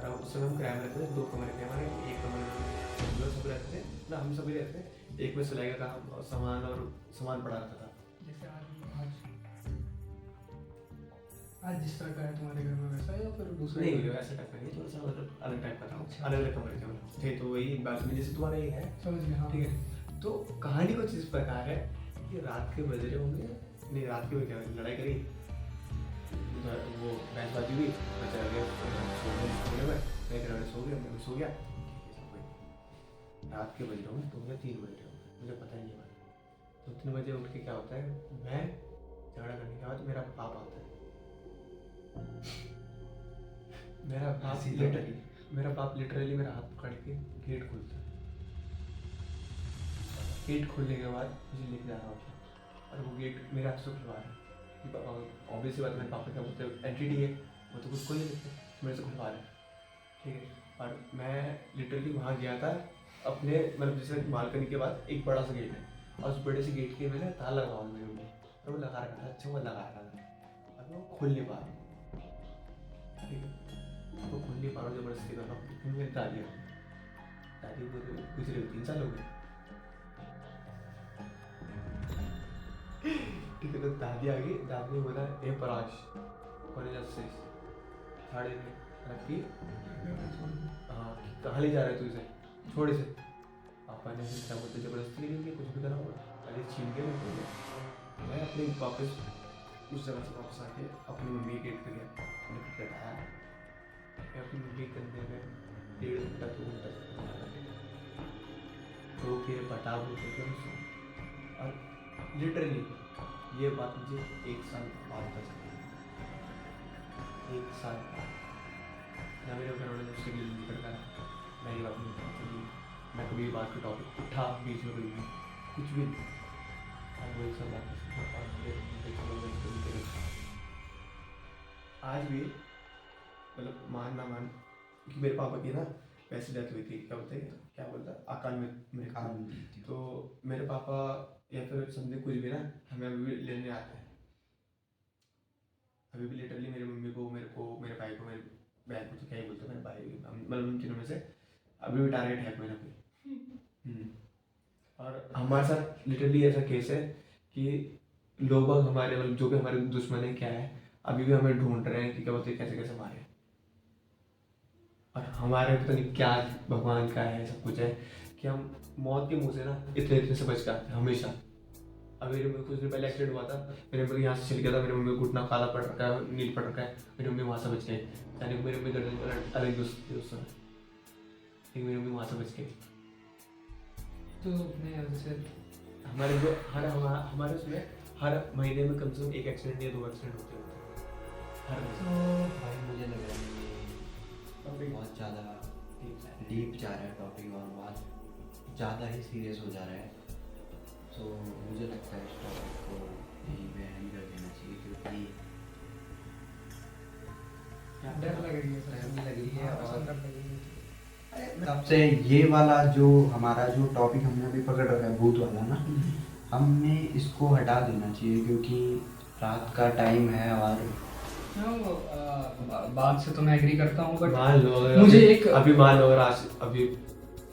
और उस समय हम किराए में रहते थे, 2 कमरे थे हमारे, एक कमरे में सब रहते थे ना, हम सभी रहते थे। एक में सिलाई का काम, सामान पड़ा रहता था। जैसे आज जिस तरह का है तुम्हारे घर में वैसा, या फिर दूसरा? नहीं ऐसा टाइप का नहीं, थोड़ा सा मतलब अलग टाइप का था, अलग अलग कमरे थे। तो वही बात में जैसे तुम्हारा ही है, समझ गया। ठीक है। तो कहानी कुछ इस प्रकार है कि रात के बज रहे होंगे, नहीं रात के क्या लड़ाई करी, वो बहसबाजी हुई, मैं चला गया सोने में, मैं घर सो गया, मैं भी सो गया। रात के बज रहे होंगे 2 या 3 बज रहे होंगे, मुझे पता ही नहीं बात। तो 3 बजे उठ के क्या होता है, मैं झगड़ा करने के बाद मेरा बाप आता है। मेरा बाप लिटरली मेरा हाथ पकड़ के गेट खोलता है। गेट खोलने के बाद मुझे लेके जा रहा होता है, और वो गेट मेरे हाथ से खुलवा रहा है। ऑब्वियस बात, मेरे पापा क्या बोलते हैं, एंटिटी है, वो तो कुछ खोल नहीं सकते, मेरे से खुलवा रहे हैं, ठीक है। और मैं लिटरली वहाँ गया था अपने, मतलब जैसे बालकनी के बाद एक बड़ा सा गेट है, और उस बड़े से गेट के मैंने ताला लगाया मेरे ऊपर, तो वो लगा रखा था, अच्छा वो लगा रखा था, और वो खुल नहीं पा रहा, ठीक है। वो खुल नहीं पा रहा, जबरदस्ती कर रहा हूँ, क्योंकि मेरी दादी गुजरे 3 साल हो गए, ठीक है। तो दादी आ गई, दादी ने बोला, ए पराश कॉलेज से साड़ी रखी, हाँ कहाँ ले जा रहे तू इसे, छोड़ इसे। पापा ने क्या बोलते जबरदस्ती नहीं, कुछ भी करा होगा, अरे छीन के मैं अपने वापस उस जगह से वापस आके अपनी मम्मी के गेट पे गया, मैंने टिकट आया, मैं अपनी मम्मी के कंधे में 1.5 घंटा 2 घंटा तो के पटा बोलते थे। और लिटरली ये बात मुझे 1 साल बाद पता चली, 1 साल बाद। ना मेरे घर वाले उसके लिए नहीं करता, मैं ये बात नहीं पता चली, मैं कभी बात का टॉपिक उठा बीच में, कोई कुछ भी नहीं। वही सब बातें सुना और मुझे चलो मैं इसको भी तेरे साथ। आज भी मतलब मान ना मान कि मेरे पापा की ना वैसे डेथ हुई थी, क्या बोलते हैं, क्या बोलता है, अकाल में मेरे अकाल मृत्यु। तो मेरे पापा या फिर समझे कुछ भी ना हमें अभी भी लेने आते हैं। अभी भी लिटरली मेरी मम्मी को, मेरे को, मेरे भाई को, मेरे बहन को, तो क्या ही बोलते हैं, मेरे भाई मतलब उन तीनों में से अभी भी टारगेट है कोई ना कोई। और हमारे साथ लिटरली ऐसा केस है कि लोग हमारे मतलब जो भी हमारे दुश्मन है क्या है, अभी भी हमें ढूंढ रहे हैं कि क्या बोलते हैं, कैसे कैसे मारे। और हमारे पता नहीं क्या भगवान का है, सब कुछ है कि हम मौत के मुंह से ना इतने इतने से बच के आते हैं हमेशा। अभी मेरे कुछ दिन पहले एक्सीडेंट हुआ था, मेरे मम्मी यहाँ से छिल गया था, मेरी मम्मी को घुटना काला पड़ रखा है, नील पड़ रखा है, मेरी मम्मी वहाँ से बच गई। यानी कि मेरी मम्मी गर्दन अलग दोस्त थी उस समय, लेकिन मेरी मम्मी वहाँ से बच गई। तो अपने जैसे हमारे जो हमारे उसमें हर महीने में कम से कम एक एक्सीडेंट या 2 एक्सीडेंट होते हैं हर महीने। भाई मुझे लग रहा है ये बहुत ज़्यादा डीप जा रहा है टॉपिक और बहुत ज़्यादा ही सीरियस हो जा रहा है। तो मुझे लगता है इस टॉपिक को यहीं पे एंड कर देना चाहिए, क्योंकि डर लग रही है, डर भी लग रही है और डर लग रही है। तब से ये वाला जो हमारा जो टॉपिक हमने अभी पकड़ रखा है भूत वाला ना, हमने इसको हटा देना चाहिए, क्योंकि रात का टाइम है और बात से तो मैं एग्री करता हूँ, बट मान लो अगर मुझे अभी- एक अभी मान लो अगर आज अभी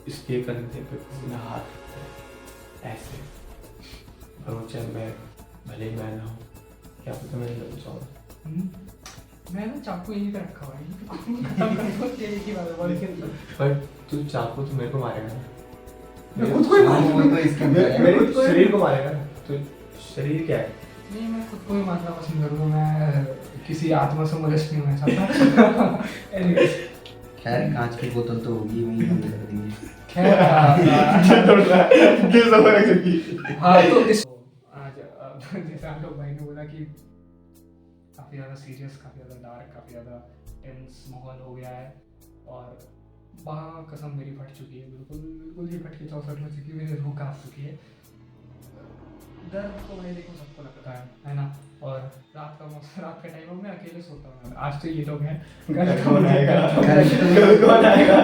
इसके करने पे किसी ने हाथ ऐसे और वो चल मैं भले ही मैं ना हूँ, क्या पता मैं लग जाऊँ। मैं ना चाकू यहीं पे रखा हुआ है, खत्म कर दो, ये एक ही बात है, बंद कर दो। पर तू चाकू तो मेरे को मारेगा ना, मैं खुद को ही हाँ, मारूंगा। वो तो इसके अंदर है। मेरे खुद को ही- शरीर को मारेगा ना, तो शरीर क्या है। नहीं, मैं खुद को ही मारना पसंद करूँगा, मैं किसी आत्मा से मोलेस्ट नहीं होना चाहता। Anyways, खैर कांच की बोतल तो होगी, वहीं बंद कर देंगे। खैर हाँ, तो इस आज जैसे हम लोग भाई ने बोला कि काफ़ी ज़्यादा सीरियस, काफ़ी ज़्यादा डार्क, काफ़ी ज़्यादा टेंस माहौल हो गया है और वहाँ कसम मेरी फट चुकी है, बिल्कुल बिल्कुल ही फट के 64 हो चुकी है, मेरी रूह काँप चुकी है। दर्द तो भाई देखो सबको लगता है ना। और रात का मौसम, रात का टाइम मैं अकेले सोता हूँ, आज तो ये लोग हैं, कल कौन आएगा, कल कौन आएगा,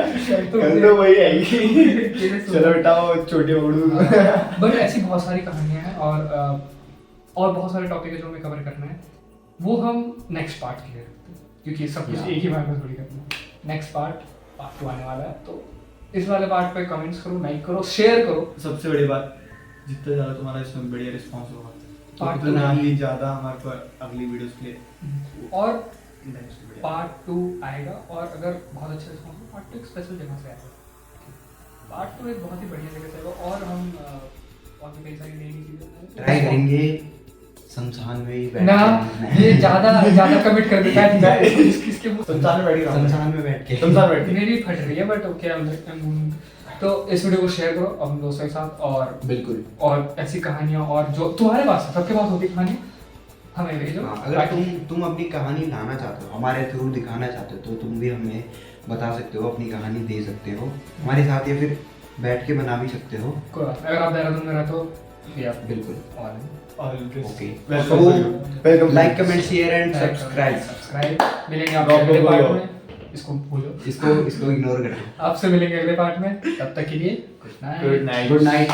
तो कल तो वही आएगी। अकेले सोता चलो बेटा वो छोटी उड़ू। बट ऐसी बहुत सारी कहानियाँ हैं और बहुत सारे टॉपिक है जो हमें कवर करना है, वो हम नेक्स्ट पार्ट के लिए रखते हैं, क्योंकि सब कुछ एक ही बार में थोड़ी करना है। नेक्स्ट पार्ट 2 आने वाला है, तो इस वाले पार्ट पे कमेंट्स करो, लाइक करो, शेयर करो। सबसे बड़ी बात, जितना ज़्यादा तुम्हारा इसमें बढ़िया रिस्पांस होगा Part तो उतना two। ही ज़्यादा हमारे को अगली वीडियोस के लिए और next बढ़िया। पार्ट 2 आएगा, और अगर बहुत अच्छा रिस्पॉन्स हो पार्ट 2 एक स्पेशल जगह से आएगा। पार्ट 2 एक बहुत ही बढ़िया जगह से आएगा, और हम और भी कई सारी नई नई चीज़ें ट्राई करेंगे शमशान में ही बैठ ना, के। ये ज़्यादा कमिट कर देता है इसके मुंह संसार में बैठ रहा हूँ, शमशान में बैठ के। संसार बैठ के। मेरी फट रही है, बट ओके। तो इस वीडियो को शेयर करो अपने दोस्तों के साथ, बिल्कुल। और ऐसी कहानियाँ और जो तुम्हारे पास है, सबके पास होती कहानियाँ, हमें भेजो। हाँ, अगर तुम अपनी कहानी लाना चाहते हो, हमारे थ्रू दिखाना चाहते हो, तो तुम भी हमें बता सकते हो, अपनी कहानी दे सकते हो हमारे साथ, या फिर बैठ के बना भी सकते हो। कोई बात नहीं, अगर आप देहरादून में रहते हो या बिल्कुल। ओके तो like comment share and subscribe. मिलेंगे आपसे अगले पार्ट में। इसको भूलो, इसको इग्नोर करो। आपसे मिलेंगे अगले पार्ट में, तब तक के लिए good night. Good night. Good night.